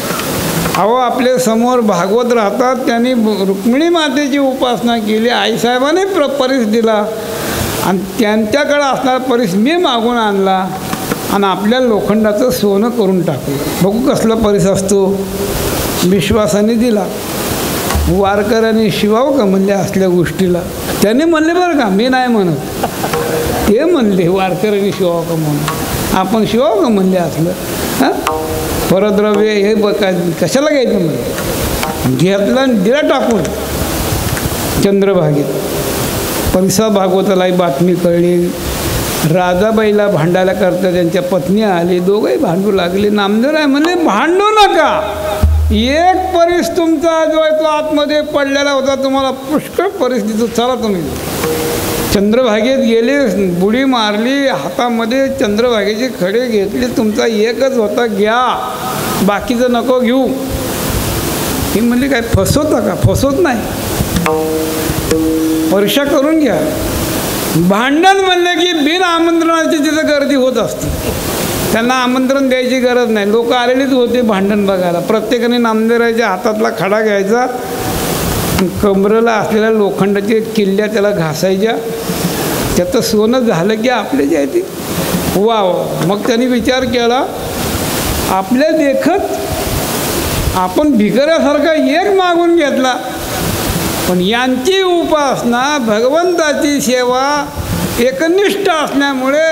अहो आपल्या समोर भागवत राहतात, त्यांनी रुक्मिणी मातेची उपासना केली, आईसाहेबांनी परीस दिला आणि त्यांच्याकडं असणारा परीस मी मागून आणला आणि आपल्या लोखंडाचं सोनं करून टाकलं. बघू कसला परीस असतो. विश्वासाने दिला. वारकऱ्यांनी शिवावं का म्हणले असल्या गोष्टीला. त्यांनी म्हणले बरं का, मी नाही म्हणत, ते म्हणले वारकऱ्यांनी शिवावं का म्हणून. आपण शिवावं का म्हणले असलं. हां परद्रव्य हे कशाला घ्यायचं म्हणजे. घेतला दिला टाकून चंद्रभागेत. परिसा भागवताला ही बातमी कळली. राजाबाईला भांडायला करता त्यांच्या पत्नी आली, दोघंही भांडू लागले. नामदेवराय म्हणले भांडू नका, एक परीस तुमचा जो आहे तो आतमध्ये पडलेला होता, तुम्हाला पुष्कळ परिस्थिती, चला तुम्ही. चंद्रभागेत गेले, बुडी मारली, हातामध्ये चंद्रभागेचे खडे घेतले, तुमचा एकच होता, घ्या, बाकीचं नको घेऊ. ही म्हणली काय फसवता का, फसवत नाही, परीक्षा करून घ्या. भांडण म्हणलं की बिन आमंत्रणाची तिथं गर्दी होत असते. त्यांना आमंत्रण द्यायची गरज नाही, लोक आलेलीच होते भांडण बघायला. प्रत्येकाने नामदेवरायाच्या हातातला खडा घ्यायचा, कमरेला असलेल्या लोखंडाच्या किल्ल्या त्याला घासायच्या, त्याचं सोनं झालं की आपले जे आहे ते वा. मग त्यांनी विचार केला, आपल्या देखत आपण भिकाऱ्यासारखा एक मागून घेतला, पण यांची उपासना भगवंताची सेवा एकनिष्ठ असल्यामुळे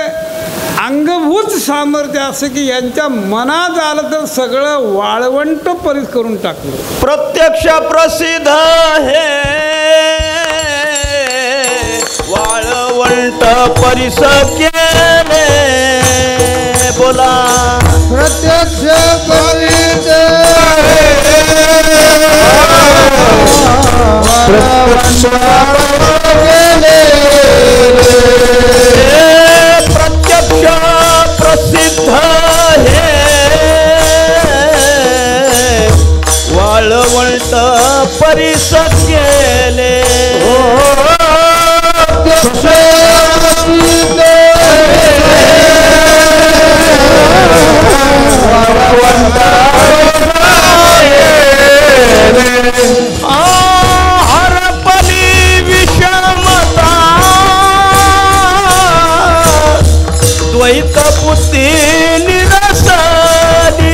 अंगभूत सामर्थ्य असं की यांच्या मनात आलं तर सगळं वाळवंट परीस करून टाकलं. प्रत्यक्ष प्रसिद्ध हे वाळवंट परिस केले. बोला प्रत्यक्ष परिस प्रत्यक्ष प्रसिद्ध हे वाळवंट परिस केले. हरपली विषमता द्वैत बुद्धी निरसली.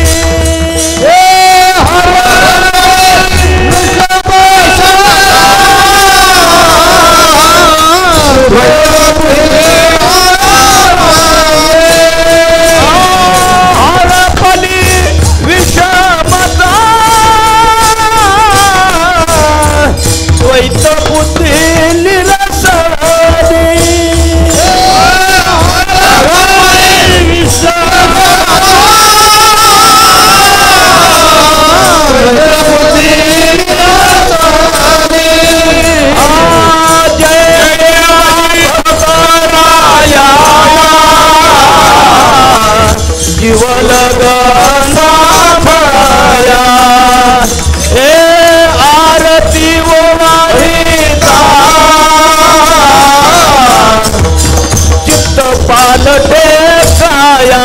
हरपली विषमता द्वैत बुद्धी निरसली. जीवलगनाथया हे आरती वो माहिता चित्त पालटे काया.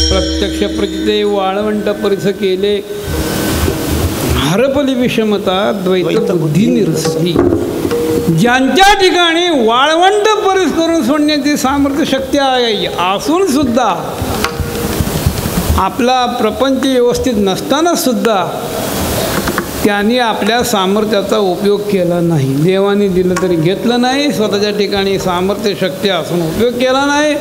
प्रत्यक्ष प्रचिते वाळवंट परिस केले. हरपली विषमता द्वैत बुद्धी निरसली. ज्यांच्या ठिकाणी वाळवंट परिस करून सोडण्याची सामर्थ्य शक्ती आहे असून सुद्धा, आपला प्रपंच व्यवस्थित नसताना सुद्धा त्यांनी आपल्या सामर्थ्याचा उपयोग केला नाही. देवाने दिलं तरी घेतलं नाही, स्वतःच्या ठिकाणी सामर्थ्य शक्ती असून उपयोग केला नाही.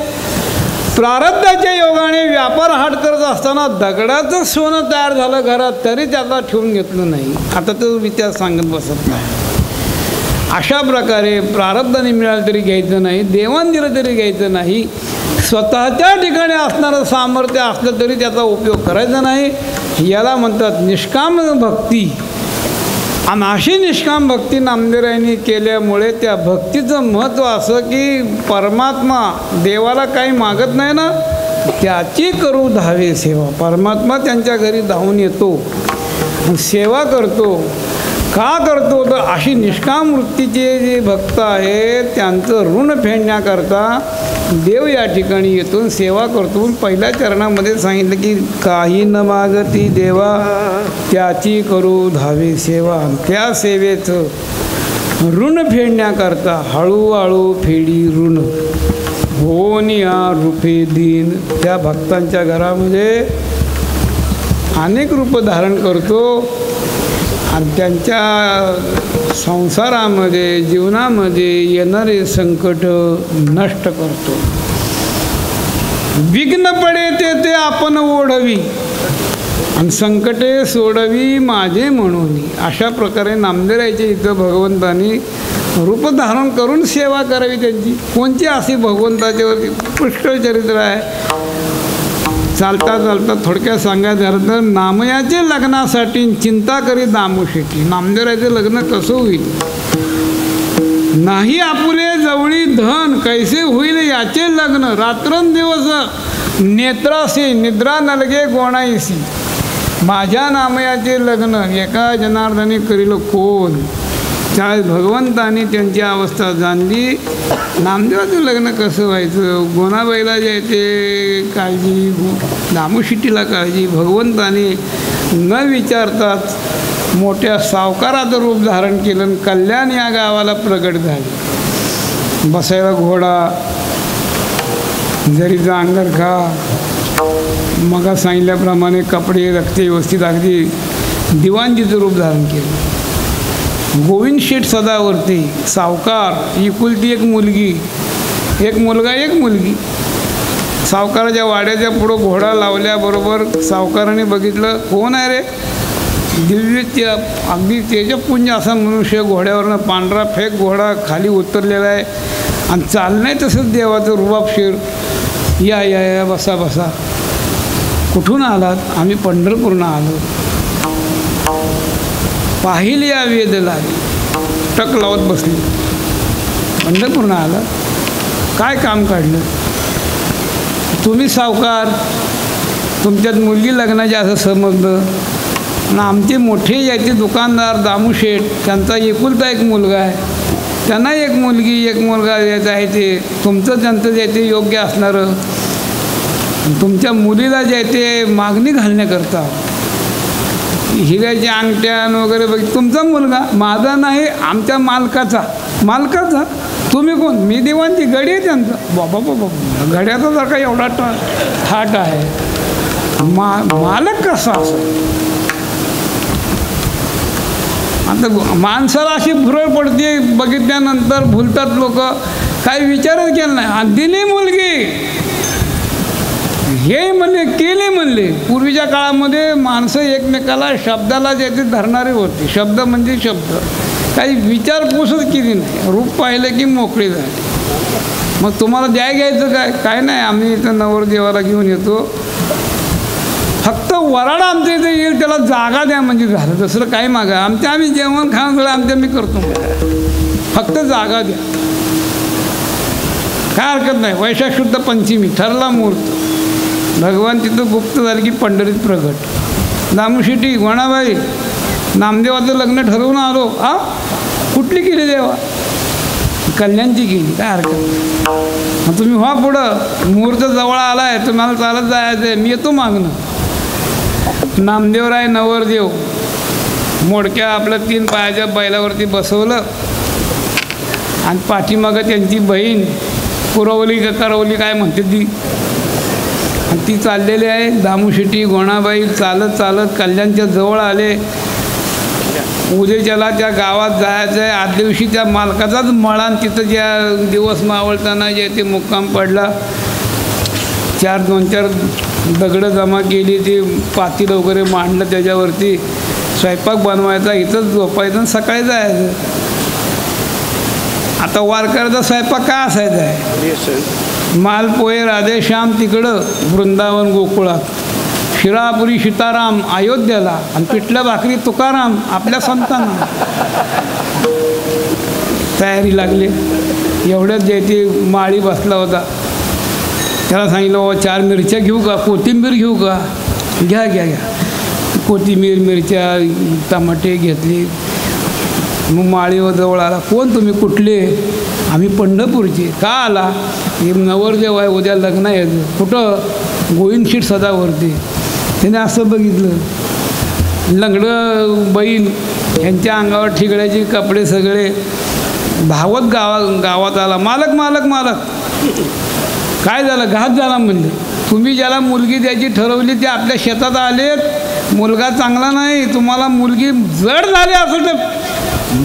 प्रारब्धाच्या योगाने व्यापार हाट करत असताना दगडाचं सोनं तयार झालं घरात तरी त्याला ठेवून घेतलं नाही. आता तो विचार सांगत बसत नाही. अशा प्रकारे प्रारब्धाने मिळालं तरी घ्यायचं नाही, देवाने दिलं तरी घ्यायचं नाही. स्वतःच्या ठिकाणी असणारं सामर्थ्य असलं तरी त्याचा उपयोग करायचा नाही. याला म्हणतात निष्काम भक्ती. आणि अशी निष्काम भक्ती नामदेवरायांनी केल्यामुळे त्या भक्तीचं महत्त्व असं की परमात्मा देवाला काही मागत नाही ना, त्याची करू धावे सेवा. परमात्मा त्यांच्या घरी धावून येतो, सेवा करतो. का करतो तर अशी निष्काम वृत्तीचे जे भक्त आहेत त्यांचं ऋण फेडण्याकरता देव या ठिकाणी येतो, सेवा करतो. पहिल्या चरणामध्ये सांगितलं की काही न मागती देवा त्याची करू धावे सेवा. त्या सेवेचं ऋण फेडण्याकरता हळूहळू फेडी ऋण होनिया रूपे दीन. त्या भक्तांच्या घरामध्ये अनेक रूप धारण करतो आणि त्यांच्या संसारामध्ये जीवनामध्ये येणारे संकट नष्ट करतो. विघ्न पडे ते आपण ओढवी आणि संकटे सोडवी माझे म्हणून. अशा प्रकारे नामदेवरायाच्या इथं भगवंतांनी रूप धारण करून सेवा करावी त्यांची. कोणती अशी भगवंताच्यावरती पुष्कळ चरित्र आहे. चालता चालता थोडक्यात सांगायचं झालं तर नामयाचे लग्नासाठी चिंता करी दामूशेठी. नामदेवरायचं लग्न कसं होईल, नाही आपुले जवळी धन कैसे होईल याचे लग्न. रात्रंदिवस नेत्रासी निद्रा नलगे गोणाईसी. माझ्या नामयाचे लग्न एका जनार्दनी करील कोण. त्यावेळेस भगवंतानी त्यांची अवस्था जाणली. नामदेवाचं लग्न कसं व्हायचं, गोणाबाईला जे ते काळजी, दामूशिटीला काळजी. भगवंतानी न विचारताच मोठ्या सावकाराचं रूप धारण केलं आणि कल्याण या गावाला प्रगट झाले. बसायला घोडा, जरीचा अंगरखा, मग सांगितल्याप्रमाणे कपडे रक्ते व्यवस्थित, अगदी दिवाणजीचं रूप धारण केलं. गोविंद शेठ सदावर्ती सावकार, एकुलती एक मुलगी, एक मुलगा एक मुलगी. सावकाराच्या वाड्याच्या पुढं घोडा लावल्याबरोबर सावकाराने बघितलं, कोण आहे रे. दिव्य अगदी तेजपुंज असा मनुष्य, घोड्यावरनं पांढरा फेक घोडा खाली उतरलेला आहे आणि चालणं तसंच देवाचं रुबाबशीर. या या या बसा बसा. कुठून आलात. आम्ही पंढरपूरनं आलो. पाहिली या वेद लागली, टक लावत बसली. पंढरपूरनं आलात, काय काम काढलं. तुम्ही सावकार, तुमच्यात मुलगी लग्नाची असं समजलं. आणि आमचे मोठे याचे दुकानदार दामूशेठ, त्यांचा एकुलता एक मुलगा आहे, त्यांना एक मुलगी एक मुलगा यायचं आहे. ते तुमचं त्यांचं जे ते योग्य असणारं. तुमच्या मुलीला जे ते मागणी घालण्याकरता हिऱ्याच्या अंगठ्यान वगैरे तुमचा मुलगा, माझा नाही, आमच्या मालकाचा. मालकाचा तुम्ही कोण. मी दिवाणची, गडी आहे त्यांचा. बाबा बाबा, गड्याचा जर का एवढा थाट आहे, मालक कसा असं. आता माणसाला अशी भुरळ पडते, बघितल्यानंतर भुलतात लोक. काही विचारच केला नाही. दिली मुलगी हे म्हणले, केले म्हणले. पूर्वीच्या काळामध्ये माणसं एकमेकाला शब्दाला जे ते धरणारे होते. शब्द म्हणजे शब्द, काही विचारपूसच केली नाही. रूप पाहिलं की मोकळे झाले. मग तुम्हाला घ्यायचं काय. काय नाही, आम्ही इथं नवरदेवाला घेऊन येतो, फक्त वराडा आमच्या इथे येईल, त्याला जागा द्या म्हणजे झालं. दुसरं काही मागा. आम्ही जेवण खाणं सगळं आमच्या मी करतो, फक्त जागा द्या. काय हरकत नाही. वैशाख शुद्ध पंचमी ठरला मुहूर्त. भगवान तिथं गुप्त झाले की पंढरीत प्रगट. दामूशेठी, गोणाबाई, नामदेवाचं लग्न ठरवून आलो. कुठली केली देवा. कल्याणची केली. काय हरकत नाही. मग तुम्ही व्हा पुढं, मुहूर्त जवळ आला आहे, तुम्हाला चालत जायचं आहे, मी येतो मागणं. नामदेवराय नवरदेव मोडक्या आपल्या 3 पायाच्या बैलावरती बसवलं आणि पाठीमागं त्यांची बहीण पुरवली का करवली काय म्हणते ती, आणि ती चाललेली आहे. दामूशेठी, गोणाबाई चालत चालत कल्याणच्या जवळ आले. उद्याच्याला त्या गावात जायचं आहे. आदल्या दिवशी त्या मालकाचाच मळा, तिथं ज्या दिवस मावळताना जे ते मुक्काम पडला. 2-4 दगडं जमा केली, ती पातील वगैरे मांडलं, त्याच्यावरती स्वयंपाक बनवायचा, इथंच झोपायचं आणि सकाळी जायचं. आता वारकऱ्याचा स्वयंपाक काय असायचा आहे. मालपोहे राधेश्याम तिकडं वृंदावन गोकुळात, शिरापुरी सीताराम अयोध्येला, आणि पिठल्या भाकरी तुकाराम आपल्या संतांना. तयारी लागली. एवढ्यात जे ती माळी बसला होता, त्याला सांगितलं 4 मिरच्या घेऊ का, कोथिंबीर घेऊ का. घ्या घ्या घ्या. कोथिंबीर, मिरच्या, टमाटे घेतली. मग माळीवर जवळ आला. कोण तुम्ही, कुठले. आम्ही पंढरपूरचे. का आला. हे नवरदेव आहे, उद्या लग्न आहे. कुठं. गोविंद शेठ सदावर्ती. त्याने असं बघितलं, लंगडं बैल, यांच्या अंगावर ठिगड्याचे कपडे सगळे, धावत गावात आला. मालक मालक मालक, काय झालं. घात झाला म्हणले. तुम्ही ज्याला मुलगी द्यायची ठरवली ते आपल्या शेतात आलेत. मुलगा चांगला नाही, तुम्हाला मुलगी जड झाली असेल तर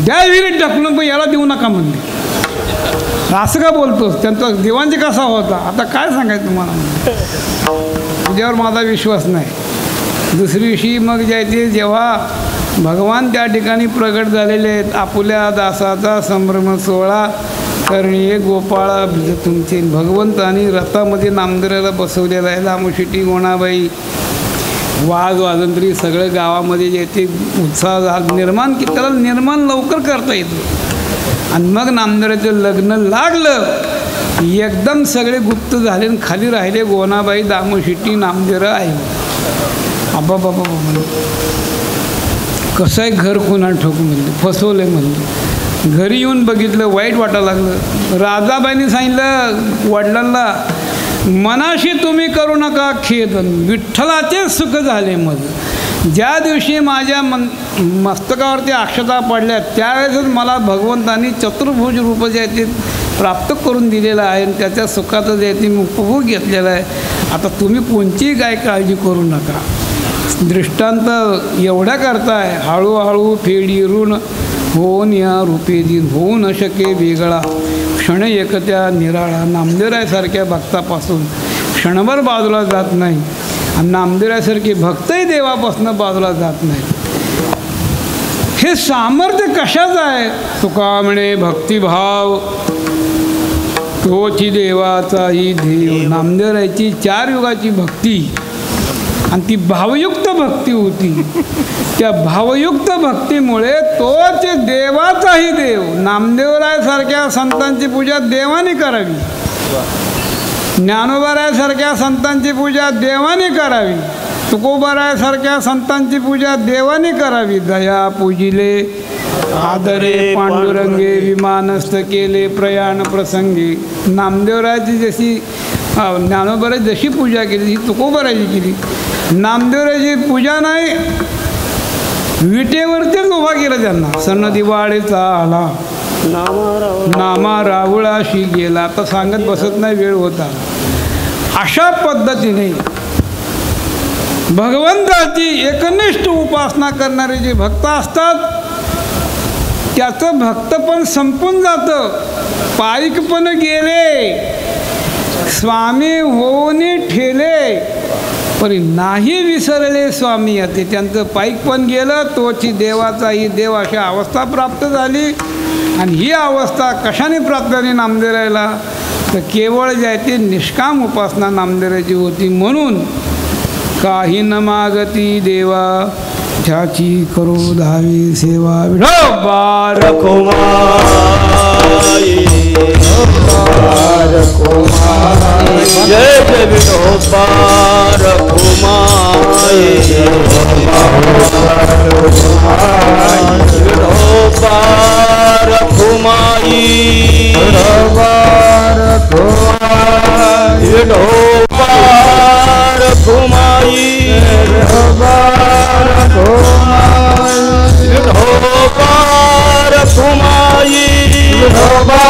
द्या विहिरीत ढकलून, पण याला देऊ नका म्हणले. असं का बोलतोस. त्यांचा दिवाणजी कसा होता. आता काय सांगायचं तुम्हाला. तुझ्यावर माझा विश्वास नाही. दुसरी दिवशी मग जायचे, जेव्हा भगवान त्या ठिकाणी प्रगट झालेले आहेत, आपुल्या दासाचा संभ्रम सोहळा कारण हे गोपाळा तुमचे भगवंतानी रथामध्ये नामदेवाला बसवलेलं आहे. लामोशिटी गोणाबाई वाघ वाजंत्री सगळं गावामध्ये जे ते उत्साह निर्माण की त्याला निर्माण लवकर करता येतो. आणि मग नामदेवाचं लग्न लागलं एकदम सगळे गुप्त झाले आणि खाली राहिले गोणाबाई दामोशिटी नामदेव आहे. आबा बाबा बाबा कसं आहे घर कोणा ठोकून म्हणले फसवले म्हणले. घरी येऊन बघितलं वाईट वाटायला लागलं. राजाबाईंनी सांगितलं वडिलांना मनाशी तुम्ही करू नका खेदन विठ्ठलाचे सुख झाले. मग ज्या दिवशी माझ्या मस्तकावरती अक्षता पडल्या त्यावेळेसच मला भगवंतांनी चतुर्भुज रूप जे आहे ते प्राप्त करून दिलेलं आहे आणि त्याच्या सुखाचं जे आहे ते मी उपभोग घेतलेला आहे. आता तुम्ही कोणतीही काय काळजी करू नका. दृष्टांत एवढ्या करताय हळूहळू फेडी ऋण होऊन या रूपे दिन होऊ न शके वेगळा क्षण एकत्या निराळा. नामदेवरायासारख्या भक्तापासून क्षणभर बाजूला जात नाही आणि नामदेवरायासारखे भक्तही देवापासून बाजूला जात नाही. हे सामर्थ्य कशाचं आहे? तुका म्हणे भक्तिभाव तोची देवाचाही देव. नामदेवरायाची 4 युगाची भक्ती आणि ती भावयुक्त भक्ती होती. त्या भावयुक्त भक्तीमुळे तोच देवाचाही देव. नामदेवरायासारख्या संतांची पूजा देवाने करावी, ज्ञानोबारायासारख्या संतांची पूजा देवाने करावी, तुकोबारायासारख्या संतांची पूजा देवाने करावी. दया पूजिले आदरे पांडुरंगे विमानस्थ केले प्रयाण प्रसंगी. नामदेवरायाची जशी ज्ञानोबाराची जशी पूजा केली ही तुकोबाराची केली. नामदेवरायाची पूजा नाही विटेवरतीच उभा केला त्यांना. सण दिवाळीचा आला नामा रावळाशी गेला. आता सांगत बसत नाही वेळ होता. अशा पद्धतीने भगवंताची एकनिष्ठ उपासना करणारे जे भक्त असतात त्याचं भक्तपण संपून जातं. पायिकपण गेले स्वामी होऊन ठेले परी नाही विसरले स्वामी येते. त्यांचं पायिकपण गेलं तोची देवाचाही देव अशा अवस्था प्राप्त झाली. आणि ही अवस्था कशाने प्राप्त झाली नामदेवरायाला? तर केवळ जे आहे ते निष्काम उपासना नामदेवरायाची होती. म्हणून काही न मागती देवा ज्याची करू धावी सेवा. विठोबा जय जय विठोबा रखुमाई. विठोबा रखुमाई. विठोबा रखुमाई. विठोबा रखुमाई. विठोबा रखुमाई. विठोबा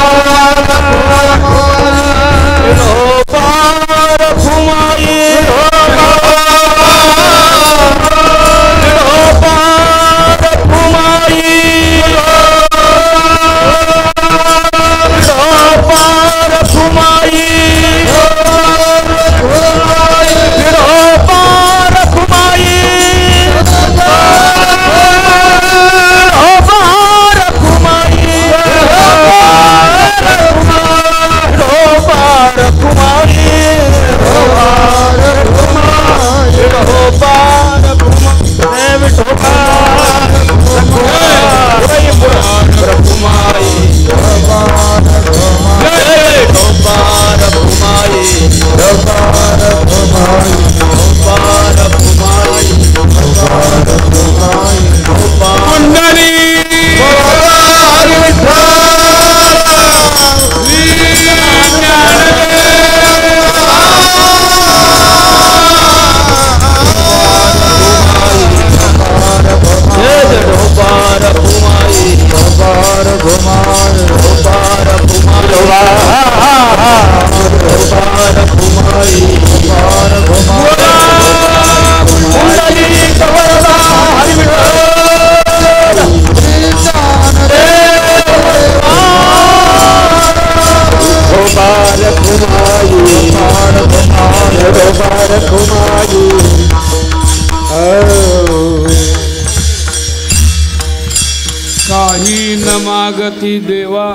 काही न मागती देवा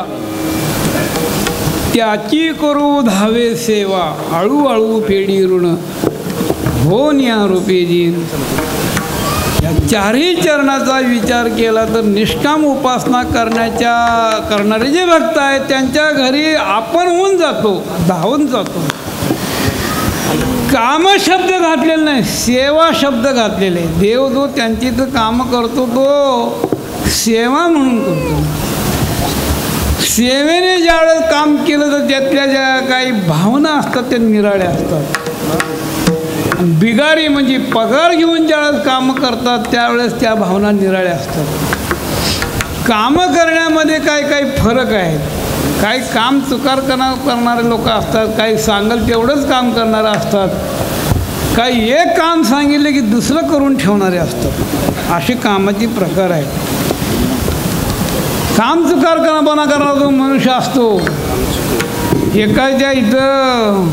त्याची करू धावे सेवा, हळूहळू फेडी ऋण होऊन या रूपे जीन. या चारही चरणाचा विचार केला तर निष्काम उपासना करणारे जे भक्त आहेत त्यांच्या घरी आपण होऊन जातो, धावून जातो. काम शब्द घातलेला नाही, सेवा शब्द घातलेले. देव जो त्यांची तर कामं करतो तो सेवा म्हणून करतो. सेवेने ज्यावेळेस काम केलं तर त्यातल्या ज्या काही भावना असतात त्या निराळ्या असतात. बिगारी म्हणजे पगार घेऊन ज्यावेळेस कामं करतात त्यावेळेस त्या भावना निराळ्या असतात. कामं करण्यामध्ये काही फरक आहेत. काही काम चुकार करणारे लोक असतात, काही सांगल तेवढंच काम करणारे असतात, काही एक काम सांगितलं की दुसरं करून ठेवणारे असतात. असे कामाचे प्रकार आहेत. काम चुकारपणा करणारा जो मनुष्य असतो, एकाच्या इथं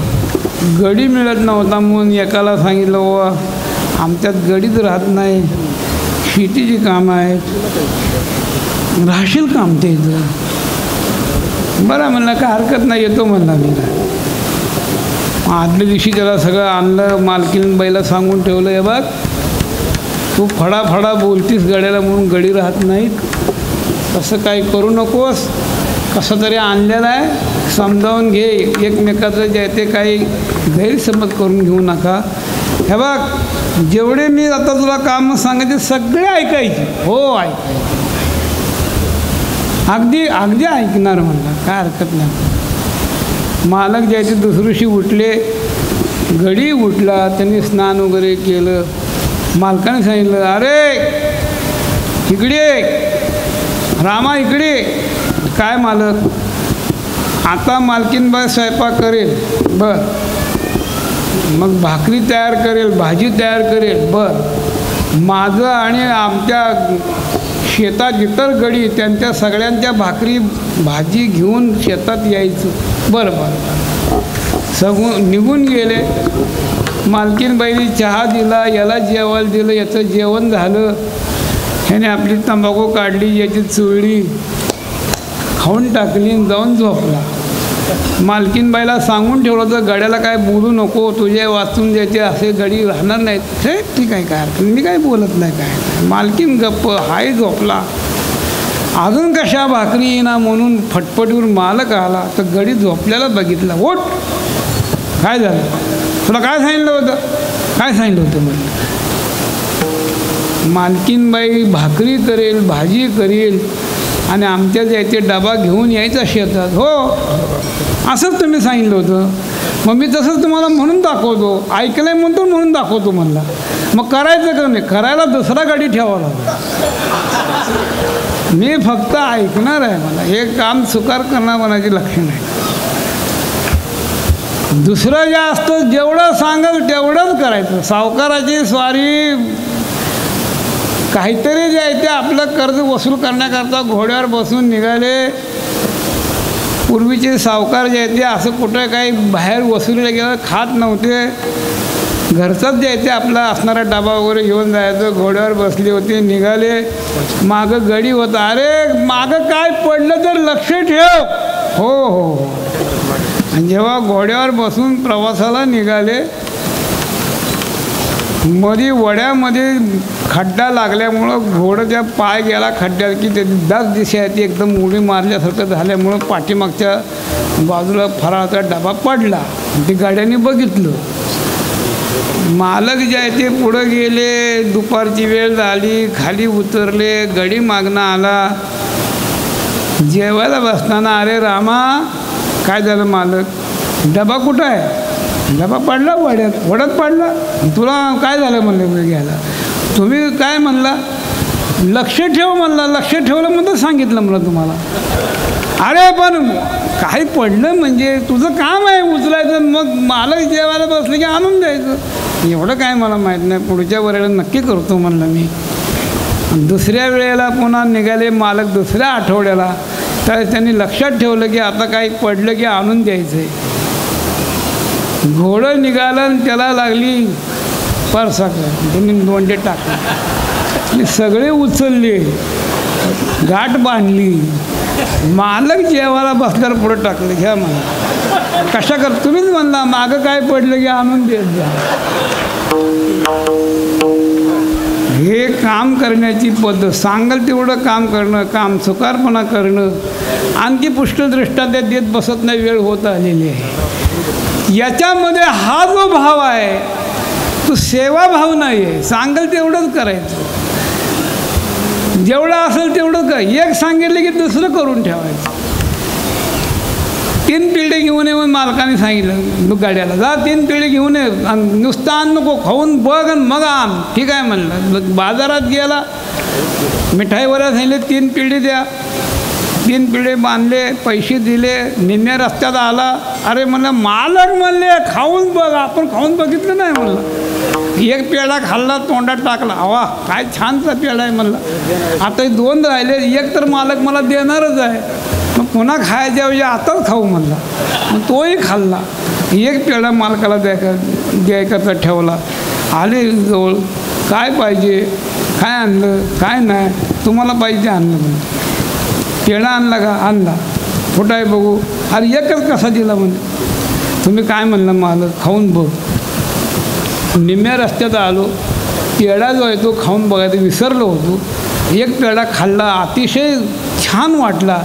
गडी मिळत नव्हता म्हणून एकाला सांगितलं व आमच्यात गडीच राहत नाही, शेतीची कामं आहेत, राहशील का आमच्या इथं? बरं म्हणलं काय हरकत नाही, येतो म्हणला मी. आदल्या दिवशी त्याला सगळं आणलं, मालकीन बाईला सांगून ठेवलं, हे बघ तू फडाफडा बोलतीस गड्याला म्हणून गडी राहत नाहीत, तसं काही करू नकोस. कसं तरी आणलेलं आहे, समजावून घे, एकमेकाचं जे ते काही गैरसमज करून घेऊ नका. हे बघ जेवढे मी आता तुला काम सांगायचे सगळे ऐकायचे. हो ऐकायचे, अगदी अगदी ऐकणार म्हणला, काय हरकत नाही. मालक ज्याचे दुसरीशी उठले, गडी उठला, त्यांनी स्नान वगैरे केलं. मालकाने सांगितलं अरे इकडे रामा इकडे. काय मालक? आता मालकीनबाई स्वयंपाक करेल, बर. मग भाकरी तयार करेल, भाजी तयार करेल, बर. माझं आणि आमच्या शेतात इतर गडी त्यांच्या सगळ्यांच्या भाकरी भाजी घेऊन शेतात यायचं. बरं बरं निघून गेले. मालकीनबाईने चहा दिला, याला जेवायला दिलं, याचं जेवण झालं. ह्याने आपली तंबाखू काढली, याची चुळली खाऊन टाकली, जाऊन झोपला. मालकीनबाईला सांगून ठेवलं तर गड्याला काय बोलू नको, तुझे वाचून द्यायचे असे गडी राहणार नाहीत. हे ठीक आहे, काय हरकत, मी काय बोलत नाही. काय मालकीन गप्प हाय झोपला. अजून कशा भाकरी येईना म्हणून फटफटीवर मालक आला तर गडी झोपल्याला बघितला. ओट काय झालं, तुला काय सांगितलं होतं? काय सांगितलं होतं म्हटलं. मालकीनबाई भाकरी करेल, भाजी करेल आणि आमच्या याचे डबा घेऊन यायचा शेतात. हो असंच तुम्ही सांगितलं होतं. मग मी तसंच तुम्हाला म्हणून दाखवतो, ऐकलंय म्हणतो म्हणून दाखवतो म्हणला. मग करायचं का नाही? करायला दुसरा गाडी ठेवावा लागला. मी फक्त ऐकणार आहे, मला हे काम स्वीकार करणार मनाचे लक्षण आहे. दुसरं जे असतं जेवढं सांगेल तेवढंच करायचं. सावकाराची स्वारी काहीतरी जे आहे ते आपलं कर्ज वसूल करण्याकरता घोड्यावर बसून निघाले. पूर्वीचे सावकार जे आहे ते असं कुठं काही बाहेर वसुलीला गेलं खात नव्हते. घरचाच जे आहे ते आपला असणारा डबा वगैरे घेऊन जायचं. घोड्यावर बसले होते, निघाले. मागं गडी होता. अरे मागं काय पडलं तर लक्ष ठेव. हो हो. आणि जेव्हा घोड्यावर बसून प्रवासाला निघाले, मध्ये वड्यामध्ये खड्डा लागल्यामुळं घोड्याच्या पाय गेला खड्ड्यात की त्याची दाग दिशा आहे ती एकदम उडी मारल्यासारखं झाल्यामुळं पाठीमागच्या बाजूला फराळाचा डबा पडला. ते गाड्याने बघितलं. मालक जे आहे ते पुढं गेले. दुपारची वेळ झाली, खाली उतरले. गडी मागणं आला. जेवायला बसताना अरे रामा काय झालं मालक? डबा कुठं आहे? डबा पडला वड्यात पडला. तुला काय झालं म्हणलं घ्यायला? तुम्ही काय म्हणला? लक्ष ठेव म्हणला. लक्ष ठेवलं म्हणतं सांगितलं मला तुम्हाला. अरे पण काही पडलं म्हणजे तुझं काम आहे उचलायचं, मग मालक जेवायला बसलं की आणून द्यायचं. एवढं काय मला माहीत नाही, पुढच्या वेळेला नक्की करतो म्हणलं मी. दुसऱ्या वेळेला पुन्हा निघाले मालक दुसऱ्या आठवड्याला. तर त्यांनी लक्षात ठेवलं की आता काही पडलं की आणून द्यायचं आहे. घोडं निघालं आणि त्याला लागली परसाकडं. त्यांनी दोंडे टाकले, सगळे उचलले. गाठ बांधली, मालक जेवायला बसल्यावर पुढं टाकलं, घ्या मला. कशा कर तुम्हीच म्हणला मागं काय पडलं की आणून देत जा. हे काम करण्याची पद्धत, सांगाल तेवढं काम करणं, काम सुकारपणा करणं, आणखी पुष्कळ दृष्टांत देत बसत नाही, वेळ होत आलेली आहे. याच्यामध्ये हा जो भाव आहे तो सेवा भाव नाही आहे. सांगाल तेवढंच करायचं, जेवढं असेल तेवढं कर. एक सांगितलं की दुसरं करून ठेवायचं. 3 पिढे घेऊन ये म्हणून मालकाने सांगितलं गाड्याला, जा 3 पिढे घेऊन ये, नुसतं आण नको, खाऊन बघ आणि मग आण. ठीक आहे म्हणलं. बाजारात गेला, मिठाईवरच सांगितले 3 पिढे द्या. 3 पिढे बांधले, पैसे दिले, निम्म्या रस्त्यात आला. अरे म्हणलं मालक म्हणले खाऊन बघ, आपण खाऊन बघितलं नाही म्हणलं. एक पेढा खाल्ला, तोंडात टाकला, अवा काय छानसा पेढा आहे म्हणलं. आता 2 राहिले, एक तर मालक मला देणारच आहे, मग पुन्हा खायच्या ऐवजी आताच खाऊ म्हणला. मग तोही खाल्ला. एक पेढा मालकाला द्यायचा ठेवला. आले जवळ, काय पाहिजे, काय आणलं, काय नाही, तुम्हाला पाहिजे आणलं म्हणजे. पेढा आणला का, आणला, कुठं आहे बघू. अरे एकच कसा दिला म्हणजे. तुम्ही काय म्हणलं मालक, खाऊन बघ. निम्म्या रस्त्यात आलो, पेढा जो आहे तो खाऊन बघायचं विसरलो होतो. एक पेढा खाल्ला, अतिशय छान वाटला.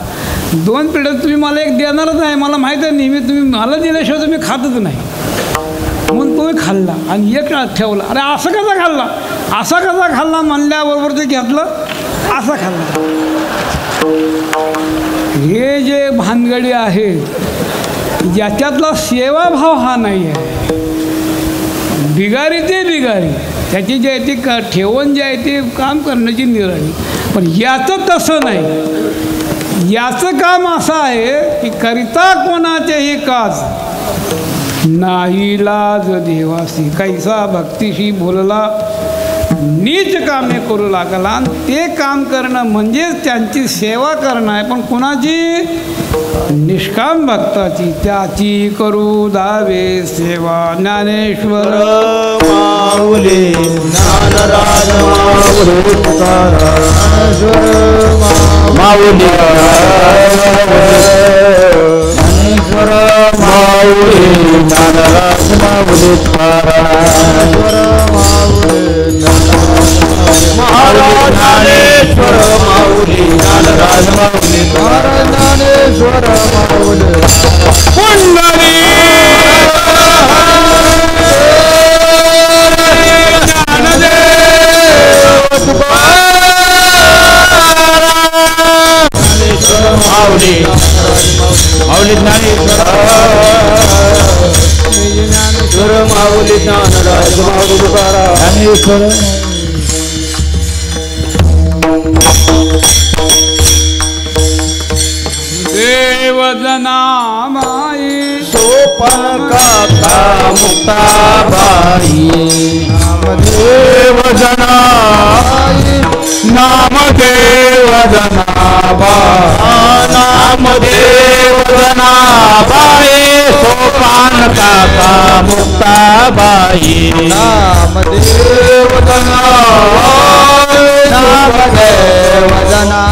2 पेढ्या तुम्ही मला एक देणारच आहे, मला माहीत आहे नेहमी तुम्ही मला दिल्याशिवाय तुम्ही खातच नाही, म्हणून तुम्ही खाल्ला आणि एक ठेवला. अरे असं कसा खाल्ला, असा कसा खाल्ला म्हणल्याबरोबर ते घेतलं, असा खाल्ला. हे जे भानगडी आहे याच्यातला सेवाभाव हा नाही आहे. बिगारी ते बिगारी, त्याची जे आहे ती ठेवून जे आहे ते काम करण्याची निराळी. पण याचं तसं नाही. याचं काम असं आहे की करिता कोणाचेही काज नाही लाज देवासी, कैसा भक्तीशी बोलला नीच कामे करू लागला. आणि ते काम करणं म्हणजेच त्यांची सेवा करणं आहे. पण कुणाची, निष्काम भक्ताची, त्याची करू दावे सेवा. ज्ञानेश्वर माऊली ज्ञानराज माऊली तुकाराम माऊली ज्ञानेश्वर माऊली ज्ञानराज माऊली तुकाराम महाराज ज्ञानेश्वर माऊली ज्ञानराज माऊली तुकाराम ज्ञानेश्वर माऊली पुंडली माऊली माऊली ज्ञानेश्वर माऊली ज्ञानराज माऊली तुकाराम ज्ञानेश्वर देवजनामाई सोपन काका मुक्ताबाई नामदेव जनाबाई नामदेव जनाबाई नामदेव जनाबाई सोपान काका मुक्ताबाई नामदेव जनाबाई नामदेव जनाबाई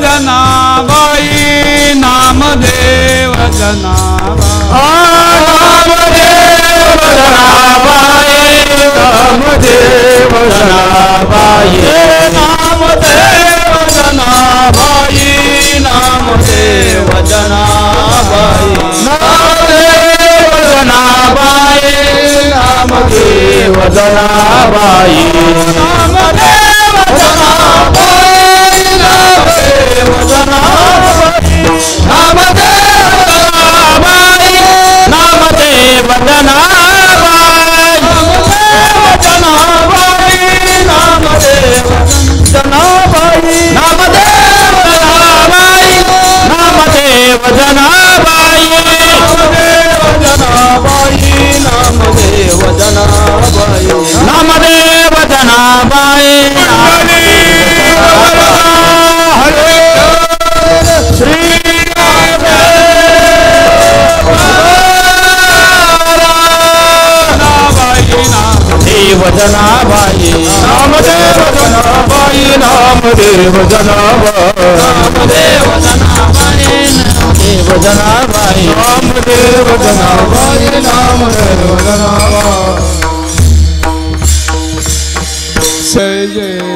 जनाबाई नामदेव जनाबाई नामदेव जनाबाई नामदेव जनाबाई नामदेव जनाबाई नामदेव जनाबाई नामदेव जनाबाई नामदेव जनाबाई नामदेव जनाबाई नामदेव जनाबाई नामदेव जनाबाई नामदेव जनाबाई नामदेव जनाबाई नामदेव जनाबाई नामदेव जनाबाई नामदेव जनाबाई नामदेव जनाबाई नामदेव जनाबाई नामदेव जनाबाई नामदेव जनाबाई नामदेव जनाबाई नामदेव जनाबाई जय जय